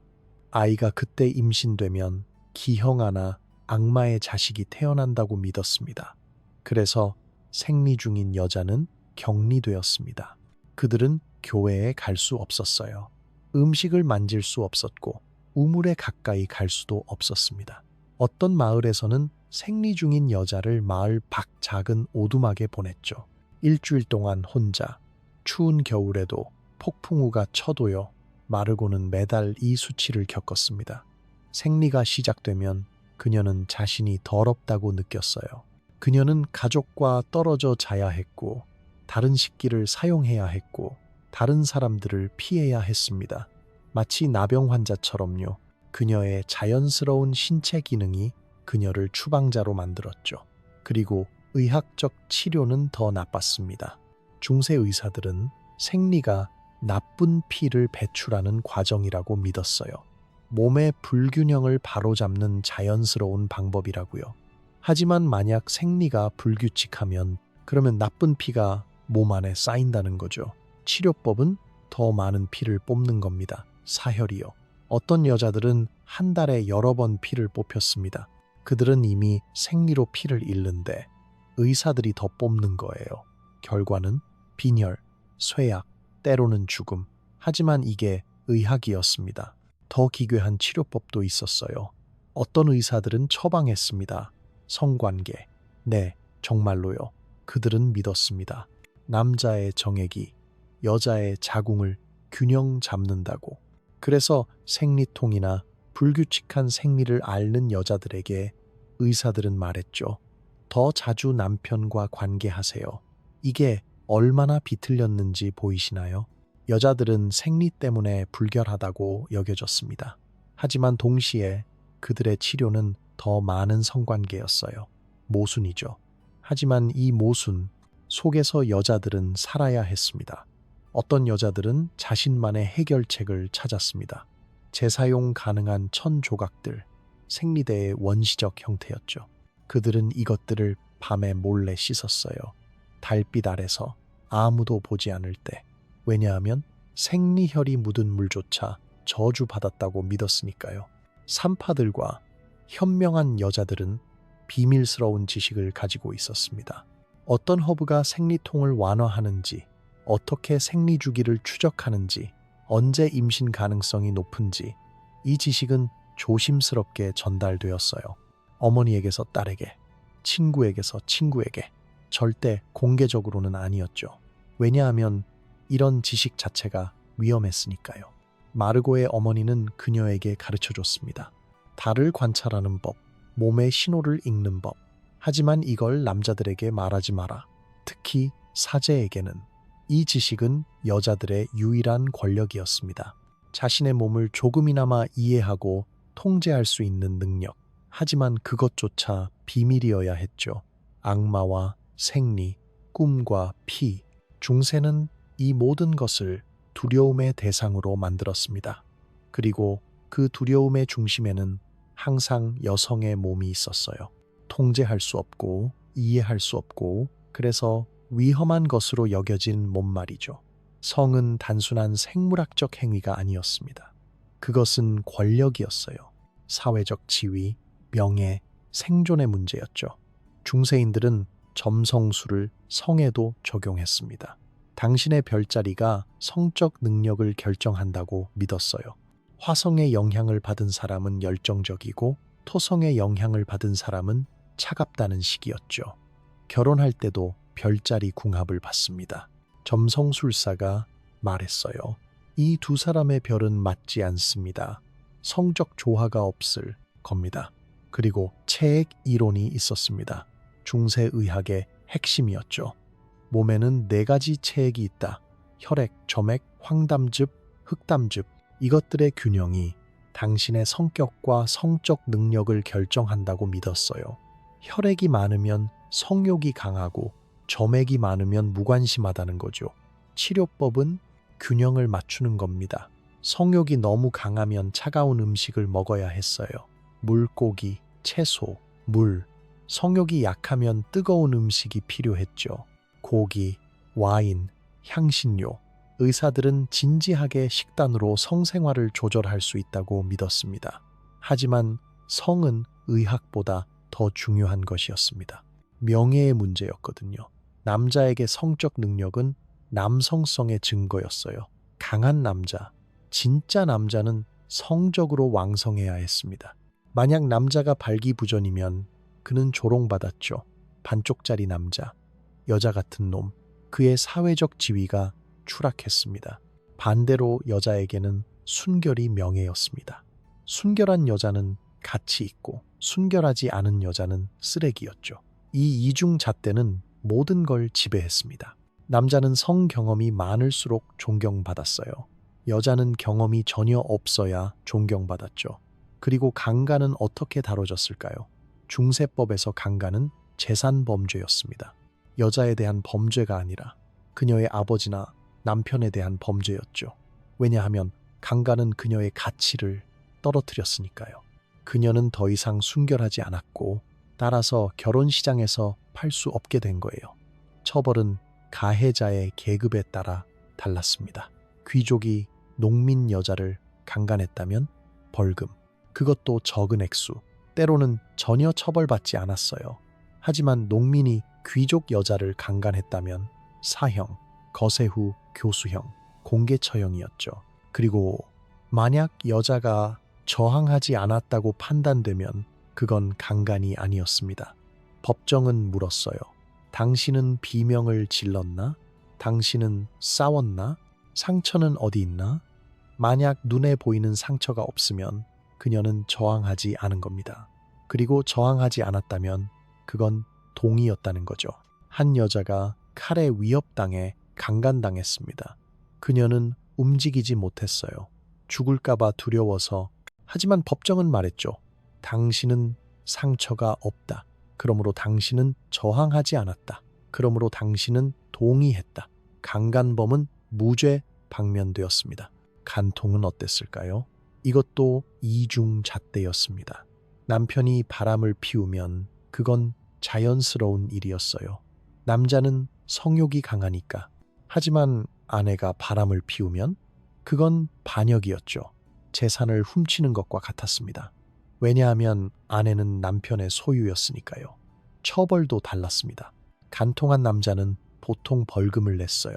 아이가 그때 임신되면 기형아나 악마의 자식이 태어난다고 믿었습니다. 그래서 생리 중인 여자는 격리되었습니다. 그들은 교회에 갈 수 없었어요. 음식을 만질 수 없었고 우물에 가까이 갈 수도 없었습니다. 어떤 마을에서는 생리 중인 여자를 마을 밖 작은 오두막에 보냈죠. 일주일 동안 혼자 추운 겨울에도 폭풍우가 쳐도요. 마르고는 매달 이 수치를 겪었습니다. 생리가 시작되면 그녀는 자신이 더럽다고 느꼈어요. 그녀는 가족과 떨어져 자야 했고 다른 식기를 사용해야 했고 다른 사람들을 피해야 했습니다. 마치 나병 환자처럼요. 그녀의 자연스러운 신체 기능이 그녀를 추방자로 만들었죠. 그리고 의학적 치료는 더 나빴습니다. 중세 의사들은 생리가 나쁜 피를 배출하는 과정이라고 믿었어요. 몸의 불균형을 바로잡는 자연스러운 방법이라고요. 하지만 만약 생리가 불규칙하면 그러면 나쁜 피가 몸 안에 쌓인다는 거죠. 치료법은 더 많은 피를 뽑는 겁니다. 사혈이요. 어떤 여자들은 한 달에 여러 번 피를 뽑혔습니다. 그들은 이미 생리로 피를 잃는데 의사들이 더 뽑는 거예요. 결과는 빈혈, 쇠약, 때로는 죽음. 하지만 이게 의학이었습니다. 더 기괴한 치료법도 있었어요. 어떤 의사들은 처방했습니다. 성관계. 네, 정말로요. 그들은 믿었습니다. 남자의 정액이 여자의 자궁을 균형 잡는다고. 그래서 생리통이나 불규칙한 생리를 앓는 여자들에게 의사들은 말했죠. 더 자주 남편과 관계하세요. 이게 얼마나 비틀렸는지 보이시나요? 여자들은 생리 때문에 불결하다고 여겨졌습니다. 하지만 동시에 그들의 치료는 더 많은 성관계였어요. 모순이죠. 하지만 이 모순 속에서 여자들은 살아야 했습니다. 어떤 여자들은 자신만의 해결책을 찾았습니다. 재사용 가능한 천 조각들, 생리대의 원시적 형태였죠. 그들은 이것들을 밤에 몰래 씻었어요. 달빛 아래서 아무도 보지 않을 때. 왜냐하면 생리혈이 묻은 물조차 저주받았다고 믿었으니까요. 산파들과 현명한 여자들은 비밀스러운 지식을 가지고 있었습니다. 어떤 허브가 생리통을 완화하는지, 어떻게 생리 주기를 추적하는지, 언제 임신 가능성이 높은지 이 지식은 조심스럽게 전달되었어요. 어머니에게서 딸에게, 친구에게서 친구에게, 절대 공개적으로는 아니었죠. 왜냐하면 이런 지식 자체가 위험했으니까요. 마르고의 어머니는 그녀에게 가르쳐줬습니다. 달을 관찰하는 법, 몸의 신호를 읽는 법. 하지만 이걸 남자들에게 말하지 마라. 특히 사제에게는. 이 지식은 여자들의 유일한 권력이었습니다. 자신의 몸을 조금이나마 이해하고 통제할 수 있는 능력. 하지만 그것조차 비밀이어야 했죠. 악마와 생리, 꿈과 피. 중세는 이 모든 것을 두려움의 대상으로 만들었습니다. 그리고 그 두려움의 중심에는 항상 여성의 몸이 있었어요. 통제할 수 없고 이해할 수 없고 그래서 위험한 것으로 여겨진 몸 말이죠. 성은 단순한 생물학적 행위가 아니었습니다. 그것은 권력이었어요. 사회적 지위, 명예, 생존의 문제였죠. 중세인들은 점성술을 성에도 적용했습니다. 당신의 별자리가 성적 능력을 결정한다고 믿었어요. 화성의 영향을 받은 사람은 열정적이고 토성의 영향을 받은 사람은 차갑다는 식이었죠. 결혼할 때도 별자리 궁합을 봤습니다. 점성술사가 말했어요. 이 두 사람의 별은 맞지 않습니다. 성적 조화가 없을 겁니다. 그리고 체액 이론이 있었습니다. 중세 의학의 핵심이었죠. 몸에는 4가지 체액이 있다. 혈액, 점액, 황담즙, 흑담즙. 이것들의 균형이 당신의 성격과 성적 능력을 결정한다고 믿었어요. 혈액이 많으면 성욕이 강하고 점액이 많으면 무관심하다는 거죠. 치료법은 균형을 맞추는 겁니다. 성욕이 너무 강하면 차가운 음식을 먹어야 했어요. 물고기, 채소, 물. 성욕이 약하면 뜨거운 음식이 필요했죠. 고기, 와인, 향신료. 의사들은 진지하게 식단으로 성생활을 조절할 수 있다고 믿었습니다. 하지만 성은 의학보다 더 중요한 것이었습니다. 명예의 문제였거든요. 남자에게 성적 능력은 남성성의 증거였어요. 강한 남자, 진짜 남자는 성적으로 왕성해야 했습니다. 만약 남자가 발기부전이면 그는 조롱받았죠. 반쪽짜리 남자, 여자 같은 놈, 그의 사회적 지위가 추락했습니다. 반대로 여자에게는 순결이 명예였습니다. 순결한 여자는 가치 있고 순결하지 않은 여자는 쓰레기였죠. 이 이중잣대는 모든 걸 지배했습니다. 남자는 성 경험이 많을수록 존경받았어요. 여자는 경험이 전혀 없어야 존경받았죠. 그리고 강간은 어떻게 다뤄졌을까요? 중세법에서 강간은 재산범죄였습니다. 여자에 대한 범죄가 아니라 그녀의 아버지나 남편에 대한 범죄였죠. 왜냐하면 강간은 그녀의 가치를 떨어뜨렸으니까요. 그녀는 더 이상 순결하지 않았고 따라서 결혼시장에서 팔 수 없게 된 거예요. 처벌은 가해자의 계급에 따라 달랐습니다. 귀족이 농민 여자를 강간했다면 벌금, 그것도 적은 액수, 때로는 전혀 처벌받지 않았어요. 하지만 농민이 귀족 여자를 강간했다면 사형, 거세 후 교수형, 공개처형이었죠. 그리고 만약 여자가 저항하지 않았다고 판단되면 그건 강간이 아니었습니다. 법정은 물었어요. 당신은 비명을 질렀나? 당신은 싸웠나? 상처는 어디 있나? 만약 눈에 보이는 상처가 없으면 그녀는 저항하지 않은 겁니다. 그리고 저항하지 않았다면 그건 동의였다는 거죠. 한 여자가 칼에 위협당해 강간당했습니다. 그녀는 움직이지 못했어요. 죽을까봐 두려워서. 하지만 법정은 말했죠. 당신은 상처가 없다. 그러므로 당신은 저항하지 않았다. 그러므로 당신은 동의했다. 강간범은 무죄 방면되었습니다. 간통은 어땠을까요? 이것도 이중잣대였습니다. 남편이 바람을 피우면 그건 자연스러운 일이었어요. 남자는 성욕이 강하니까. 하지만 아내가 바람을 피우면 그건 반역이었죠. 재산을 훔치는 것과 같았습니다. 왜냐하면 아내는 남편의 소유였으니까요. 처벌도 달랐습니다. 간통한 남자는 보통 벌금을 냈어요.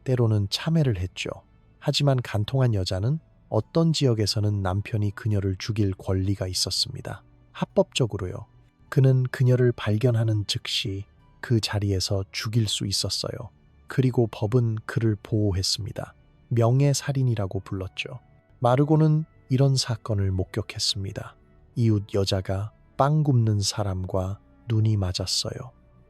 때로는 참회를 했죠. 하지만 간통한 여자는 어떤 지역에서는 남편이 그녀를 죽일 권리가 있었습니다. 합법적으로요. 그는 그녀를 발견하는 즉시 그 자리에서 죽일 수 있었어요. 그리고 법은 그를 보호했습니다. 명예살인이라고 불렀죠. 마르고는 이런 사건을 목격했습니다. 이웃 여자가 빵 굽는 사람과 눈이 맞았어요.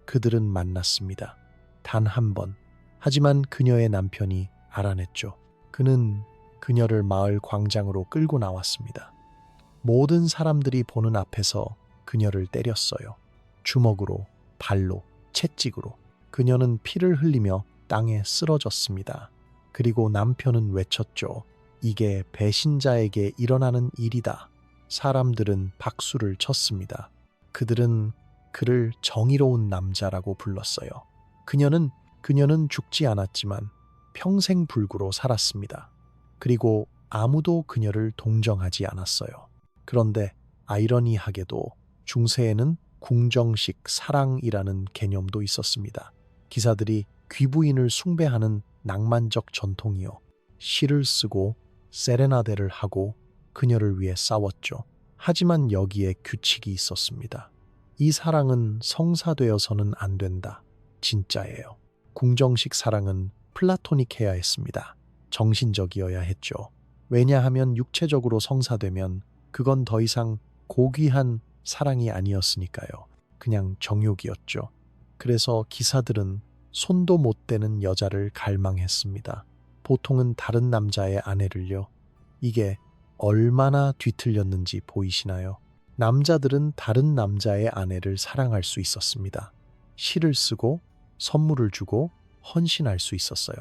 그들은 만났습니다. 단 한 번. 하지만 그녀의 남편이 알아냈죠. 그는 그녀를 마을 광장으로 끌고 나왔습니다. 모든 사람들이 보는 앞에서 그녀를 때렸어요. 주먹으로, 발로, 채찍으로. 그녀는 피를 흘리며 땅에 쓰러졌습니다. 그리고 남편은 외쳤죠. 이게 배신자에게 일어나는 일이다. 사람들은 박수를 쳤습니다. 그들은 그를 정의로운 남자라고 불렀어요. 그녀는 죽지 않았지만 평생 불구로 살았습니다. 그리고 아무도 그녀를 동정하지 않았어요. 그런데 아이러니하게도 중세에는 궁정식 사랑이라는 개념도 있었습니다. 기사들이 귀부인을 숭배하는 낭만적 전통이요. 시를 쓰고 세레나데를 하고 그녀를 위해 싸웠죠. 하지만 여기에 규칙이 있었습니다. 이 사랑은 성사되어서는 안 된다. 진짜예요. 궁정식 사랑은 플라토닉해야 했습니다. 정신적이어야 했죠. 왜냐하면 육체적으로 성사되면 그건 더 이상 고귀한 사랑이 아니었으니까요. 그냥 정욕이었죠. 그래서 기사들은 손도 못 대는 여자를 갈망했습니다. 보통은 다른 남자의 아내를요. 이게 얼마나 뒤틀렸는지 보이시나요? 남자들은 다른 남자의 아내를 사랑할 수 있었습니다. 시를 쓰고 선물을 주고 헌신할 수 있었어요.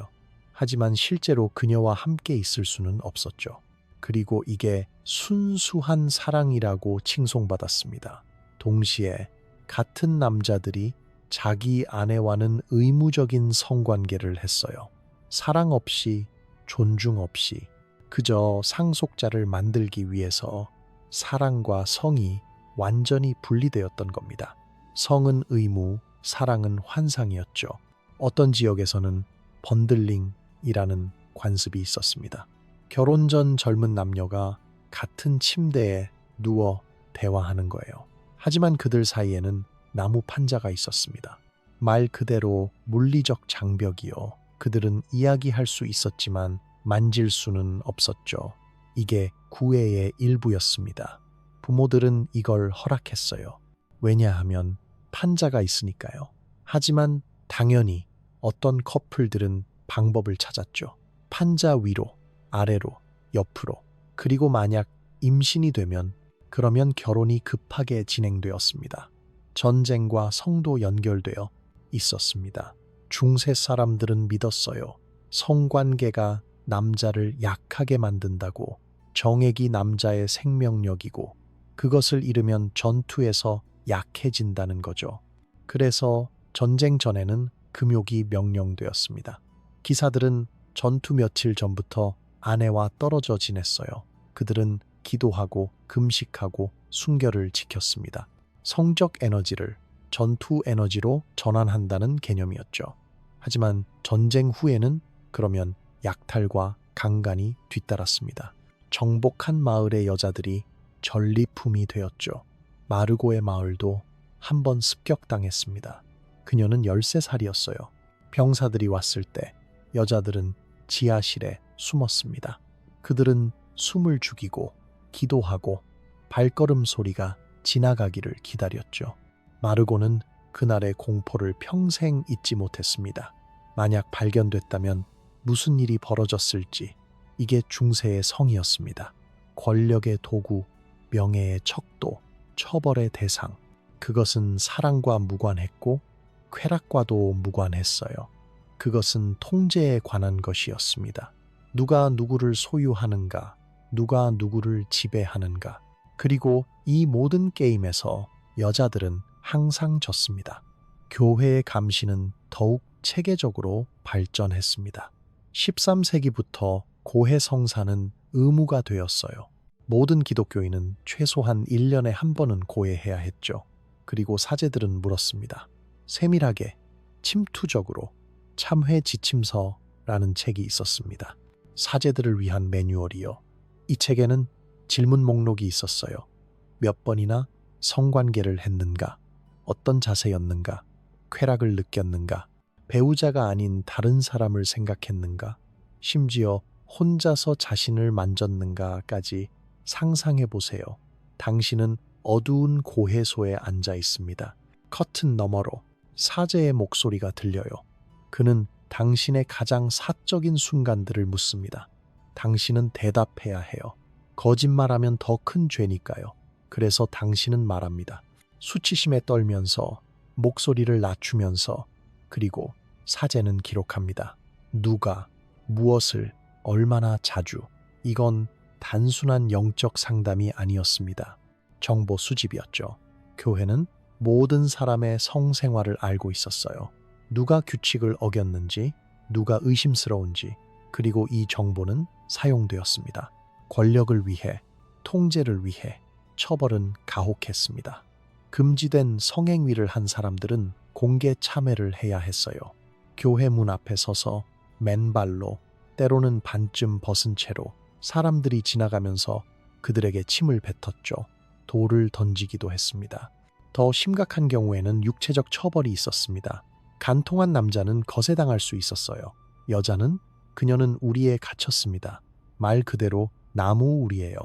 하지만 실제로 그녀와 함께 있을 수는 없었죠. 그리고 이게 순수한 사랑이라고 칭송받았습니다. 동시에 같은 남자들이 자기 아내와는 의무적인 성관계를 했어요. 사랑 없이 존중 없이 그저 상속자를 만들기 위해서 사랑과 성이 완전히 분리되었던 겁니다. 성은 의무, 사랑은 환상이었죠. 어떤 지역에서는 번들링이라는 관습이 있었습니다. 결혼 전 젊은 남녀가 같은 침대에 누워 대화하는 거예요. 하지만 그들 사이에는 나무 판자가 있었습니다. 말 그대로 물리적 장벽이요. 그들은 이야기할 수 있었지만 만질 수는 없었죠. 이게 구애의 일부였습니다. 부모들은 이걸 허락했어요. 왜냐하면 판자가 있으니까요. 하지만 당연히 어떤 커플들은 방법을 찾았죠. 판자 위로, 아래로, 옆으로. 그리고 만약 임신이 되면 그러면 결혼이 급하게 진행되었습니다. 전쟁과 성도 연결되어 있었습니다. 중세 사람들은 믿었어요. 성관계가 남자를 약하게 만든다고. 정액이 남자의 생명력이고 그것을 잃으면 전투에서 약해진다는 거죠. 그래서 전쟁 전에는 금욕이 명령되었습니다. 기사들은 전투 며칠 전부터 아내와 떨어져 지냈어요. 그들은 기도하고 금식하고 순결을 지켰습니다. 성적 에너지를 전투 에너지로 전환한다는 개념이었죠. 하지만 전쟁 후에는 그러면 약탈과 강간이 뒤따랐습니다. 정복한 마을의 여자들이 전리품이 되었죠. 마르고의 마을도 한 번 습격당했습니다. 그녀는 13살이었어요. 병사들이 왔을 때 여자들은 지하실에 숨었습니다. 그들은 숨을 죽이고 기도하고 발걸음 소리가 지나가기를 기다렸죠. 마르고는 그날의 공포를 평생 잊지 못했습니다. 만약 발견됐다면 무슨 일이 벌어졌을지. 이게 중세의 성이었습니다. 권력의 도구, 명예의 척도, 처벌의 대상. 그것은 사랑과 무관했고 쾌락과도 무관했어요. 그것은 통제에 관한 것이었습니다. 누가 누구를 소유하는가, 누가 누구를 지배하는가. 그리고 이 모든 게임에서 여자들은 항상 졌습니다. 교회의 감시는 더욱 체계적으로 발전했습니다. 13세기부터 고해 성사는 의무가 되었어요. 모든 기독교인은 최소한 1년에 한 번은 고해해야 했죠. 그리고 사제들은 물었습니다. 세밀하게, 침투적으로 참회 지침서라는 책이 있었습니다. 사제들을 위한 매뉴얼이요. 이 책에는 질문 목록이 있었어요. 몇 번이나 성관계를 했는가? 어떤 자세였는가? 쾌락을 느꼈는가? 배우자가 아닌 다른 사람을 생각했는가? 심지어 혼자서 자신을 만졌는가까지 상상해 보세요. 당신은 어두운 고해소에 앉아 있습니다. 커튼 너머로 사제의 목소리가 들려요. 그는 당신의 가장 사적인 순간들을 묻습니다. 당신은 대답해야 해요. 거짓말하면 더 큰 죄니까요. 그래서 당신은 말합니다. 수치심에 떨면서 목소리를 낮추면서 그리고 사제는 기록합니다. 누가, 무엇을, 얼마나 자주. 이건 단순한 영적 상담이 아니었습니다. 정보 수집이었죠. 교회는 모든 사람의 성생활을 알고 있었어요. 누가 규칙을 어겼는지, 누가 의심스러운지, 그리고 이 정보는 사용되었습니다. 권력을 위해, 통제를 위해, 처벌은 가혹했습니다. 금지된 성행위를 한 사람들은 공개 참회를 해야 했어요. 교회 문 앞에 서서 맨발로, 때로는 반쯤 벗은 채로 사람들이 지나가면서 그들에게 침을 뱉었죠. 돌을 던지기도 했습니다. 더 심각한 경우에는 육체적 처벌이 있었습니다. 간통한 남자는 거세당할 수 있었어요. 여자는 그녀는 우리에 갇혔습니다. 말 그대로 나무 우리예요.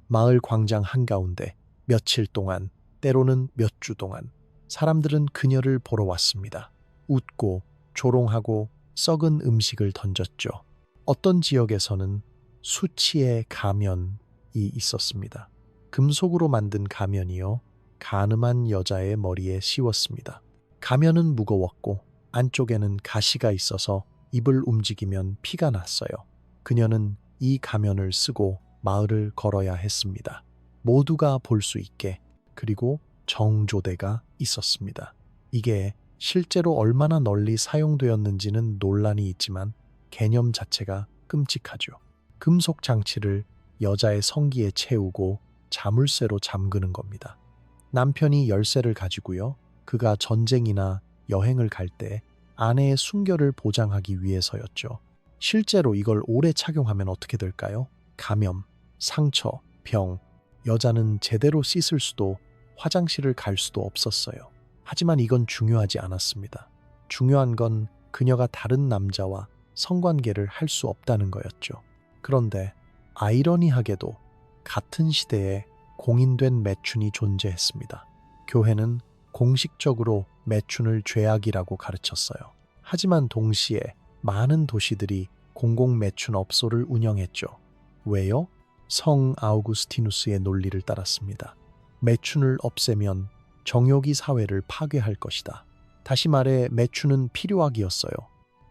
마을 광장 한가운데 며칠 동안, 때로는 몇 주 동안 사람들은 그녀를 보러 왔습니다. 웃고 조롱하고 썩은 음식을 던졌죠. 어떤 지역에서는 수치의 가면이 있었습니다. 금속으로 만든 가면이요. 가늠한 여자의 머리에 씌웠습니다. 가면은 무거웠고 안쪽에는 가시가 있어서 입을 움직이면 피가 났어요. 그녀는 이 가면을 쓰고 마을을 걸어야 했습니다. 모두가 볼 수 있게. 그리고 정조대가 있었습니다. 이게 실제로 얼마나 널리 사용되었는지는 논란이 있지만 개념 자체가 끔찍하죠. 금속 장치를 여자의 성기에 채우고 자물쇠로 잠그는 겁니다. 남편이 열쇠를 가지고요. 그가 전쟁이나 여행을 갈 때 아내의 순결을 보장하기 위해서였죠. 실제로 이걸 오래 착용하면 어떻게 될까요? 감염, 상처, 병. 여자는 제대로 씻을 수도 화장실을 갈 수도 없었어요. 하지만 이건 중요하지 않았습니다. 중요한 건 그녀가 다른 남자와 성관계를 할 수 없다는 거였죠. 그런데 아이러니하게도 같은 시대에 공인된 매춘이 존재했습니다. 교회는 공식적으로 매춘을 죄악이라고 가르쳤어요. 하지만 동시에 많은 도시들이 공공 매춘업소를 운영했죠. 왜요? 성 아우구스티누스의 논리를 따랐습니다. 매춘을 없애면 정욕이 사회를 파괴할 것이다. 다시 말해 매춘은 필요악이었어요.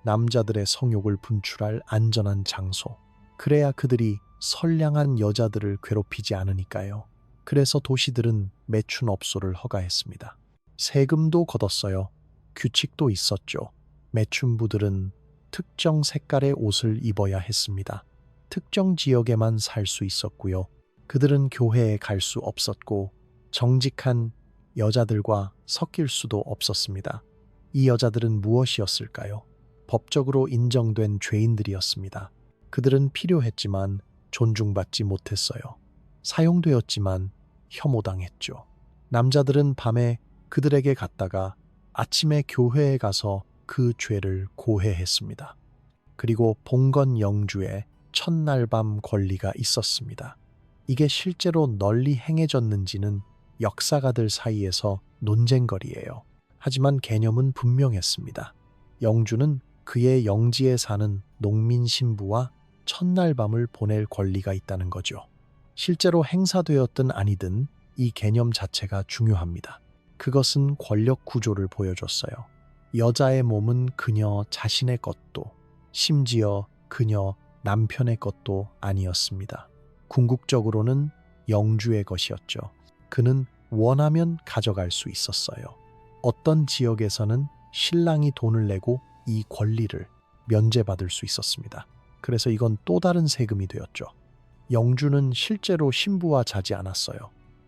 남자들의 성욕을 분출할 안전한 장소. 그래야 그들이 선량한 여자들을 괴롭히지 않으니까요. 그래서 도시들은 매춘업소를 허가했습니다. 세금도 걷었어요. 규칙도 있었죠. 매춘부들은 특정 색깔의 옷을 입어야 했습니다. 특정 지역에만 살 수 있었고요. 그들은 교회에 갈 수 없었고 정직한 여자들과 섞일 수도 없었습니다. 이 여자들은 무엇이었을까요? 법적으로 인정된 죄인들이었습니다. 그들은 필요했지만 존중받지 못했어요. 사용되었지만 혐오당했죠. 남자들은 밤에 그들에게 갔다가 아침에 교회에 가서 그 죄를 고해했습니다. 그리고 봉건 영주의 첫날 밤 권리가 있었습니다. 이게 실제로 널리 행해졌는지는 역사가들 사이에서 논쟁거리예요. 하지만 개념은 분명했습니다. 영주는 그의 영지에 사는 농민 신부와 첫날 밤을 보낼 권리가 있다는 거죠. 실제로 행사되었든 아니든 이 개념 자체가 중요합니다. 그것은 권력 구조를 보여줬어요. 여자의 몸은 그녀 자신의 것도, 심지어 그녀 남편의 것도 아니었습니다. 궁극적으로는 영주의 것이었죠. 그는 원하면 가져갈 수 있었어요. 어떤 지역에서는 신랑이 돈을 내고 이 권리를 면제받을 수 있었습니다. 그래서 이건 또 다른 세금이 되었죠. 영주는 실제로 신부와 자지 않았어요.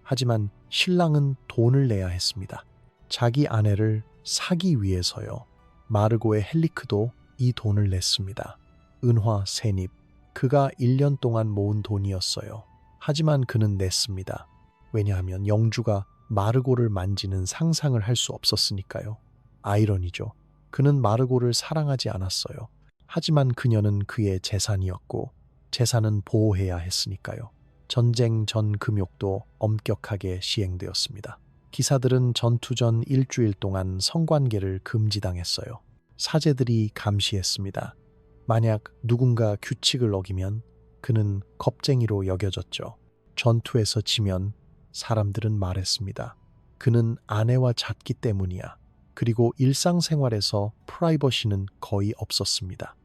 하지만 신랑은 돈을 내야 했습니다. 자기 아내를 사기 위해서요. 마르고의 헬리크도 이 돈을 냈습니다. 은화 세닙. 그가 1년 동안 모은 돈이었어요. 하지만 그는 냈습니다. 왜냐하면 영주가 마르고를 만지는 상상을 할 수 없었으니까요. 아이러니죠. 그는 마르고를 사랑하지 않았어요. 하지만 그녀는 그의 재산이었고 재산은 보호해야 했으니까요. 전쟁 전 금욕도 엄격하게 시행되었습니다. 기사들은 전투 전 일주일 동안 성관계를 금지당했어요. 사제들이 감시했습니다. 만약 누군가 규칙을 어기면 그는 겁쟁이로 여겨졌죠. 전투에서 지면 사람들은 말했습니다. 그는 아내와 잤기 때문이야. 그리고 일상생활에서 프라이버시는 거의 없었습니다.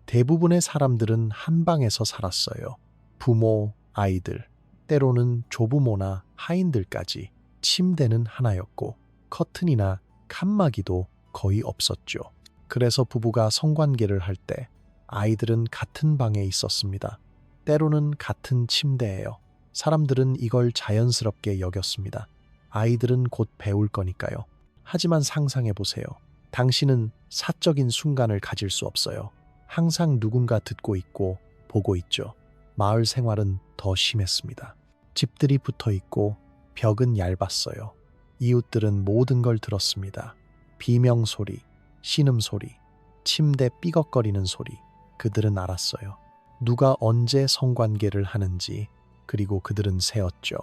대부분의 사람들은 한 방에서 살았어요. 부모, 아이들, 때로는 조부모나 하인들까지 침대는 하나였고 커튼이나 칸막이도 거의 없었죠. 그래서 부부가 성관계를 할 때 아이들은 같은 방에 있었습니다. 때로는 같은 침대예요. 사람들은 이걸 자연스럽게 여겼습니다. 아이들은 곧 배울 거니까요. 하지만 상상해 보세요. 당신은 사적인 순간을 가질 수 없어요. 항상 누군가 듣고 있고 보고 있죠. 마을 생활은 더 심했습니다. 집들이 붙어 있고 벽은 얇았어요. 이웃들은 모든 걸 들었습니다. 비명 소리, 신음 소리, 침대 삐걱거리는 소리. 그들은 알았어요. 누가 언제 성관계를 하는지. 그리고 그들은 세었죠.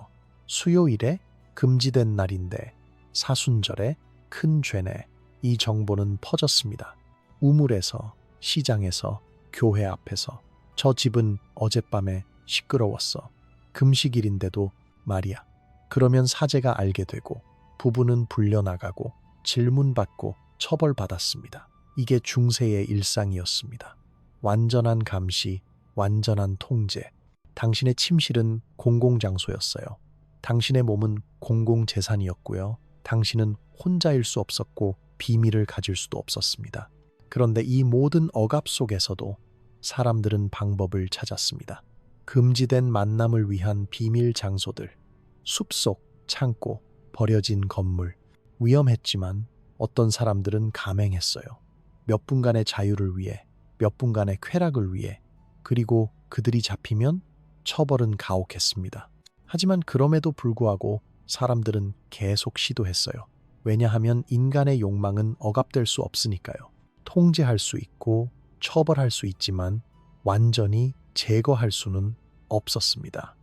수요일에 금지된 날인데 사순절에 큰 죄네. 이 정보는 퍼졌습니다. 우물에서, 시장에서, 교회 앞에서. 저 집은 어젯밤에 시끄러웠어. 금식일인데도 말이야. 그러면 사제가 알게 되고 부부는 불려나가고 질문받고 처벌받았습니다. 이게 중세의 일상이었습니다. 완전한 감시, 완전한 통제. 당신의 침실은 공공장소였어요. 당신의 몸은 공공재산이었고요. 당신은 혼자일 수 없었고 비밀을 가질 수도 없었습니다. 그런데 이 모든 억압 속에서도 사람들은 방법을 찾았습니다. 금지된 만남을 위한 비밀 장소들, 숲속, 창고, 버려진 건물. 위험했지만 어떤 사람들은 감행했어요. 몇 분간의 자유를 위해, 몇 분간의 쾌락을 위해, 그리고 그들이 잡히면 처벌은 가혹했습니다. 하지만 그럼에도 불구하고 사람들은 계속 시도했어요. 왜냐하면 인간의 욕망은 억압될 수 없으니까요. 통제할 수 있고 처벌할 수 있지만 완전히 제거할 수는 없었습니다.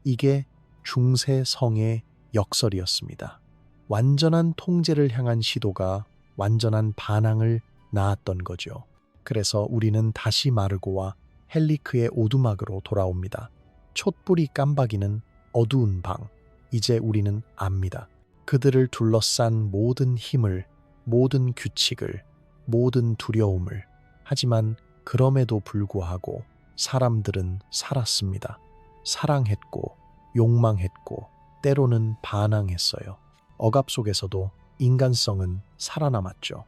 이게 중세성의 역설이었습니다. 완전한 통제를 향한 시도가 완전한 반항을 낳았던 거죠. 그래서 우리는 다시 마르고와 헬리크의 오두막으로 돌아옵니다. 촛불이 깜박이는 어두운 방. 이제 우리는 압니다. 그들을 둘러싼 모든 힘을, 모든 규칙을, 모든 두려움을. 하지만 그럼에도 불구하고 사람들은 살았습니다. 사랑했고, 욕망했고, 때로는 반항했어요. 억압 속에서도 인간성은 살아남았죠.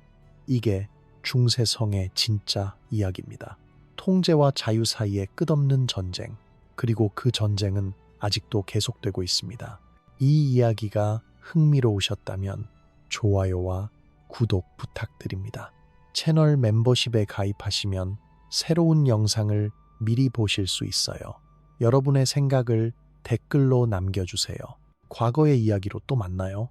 이게 중세성의 진짜 이야기입니다. 통제와 자유 사이의 끝없는 전쟁, 그리고 그 전쟁은 아직도 계속되고 있습니다. 이 이야기가 흥미로우셨다면 좋아요와 구독 부탁드립니다. 채널 멤버십에 가입하시면 새로운 영상을 미리 보실 수 있어요. 여러분의 생각을 댓글로 남겨주세요. 과거의 이야기로 또 만나요.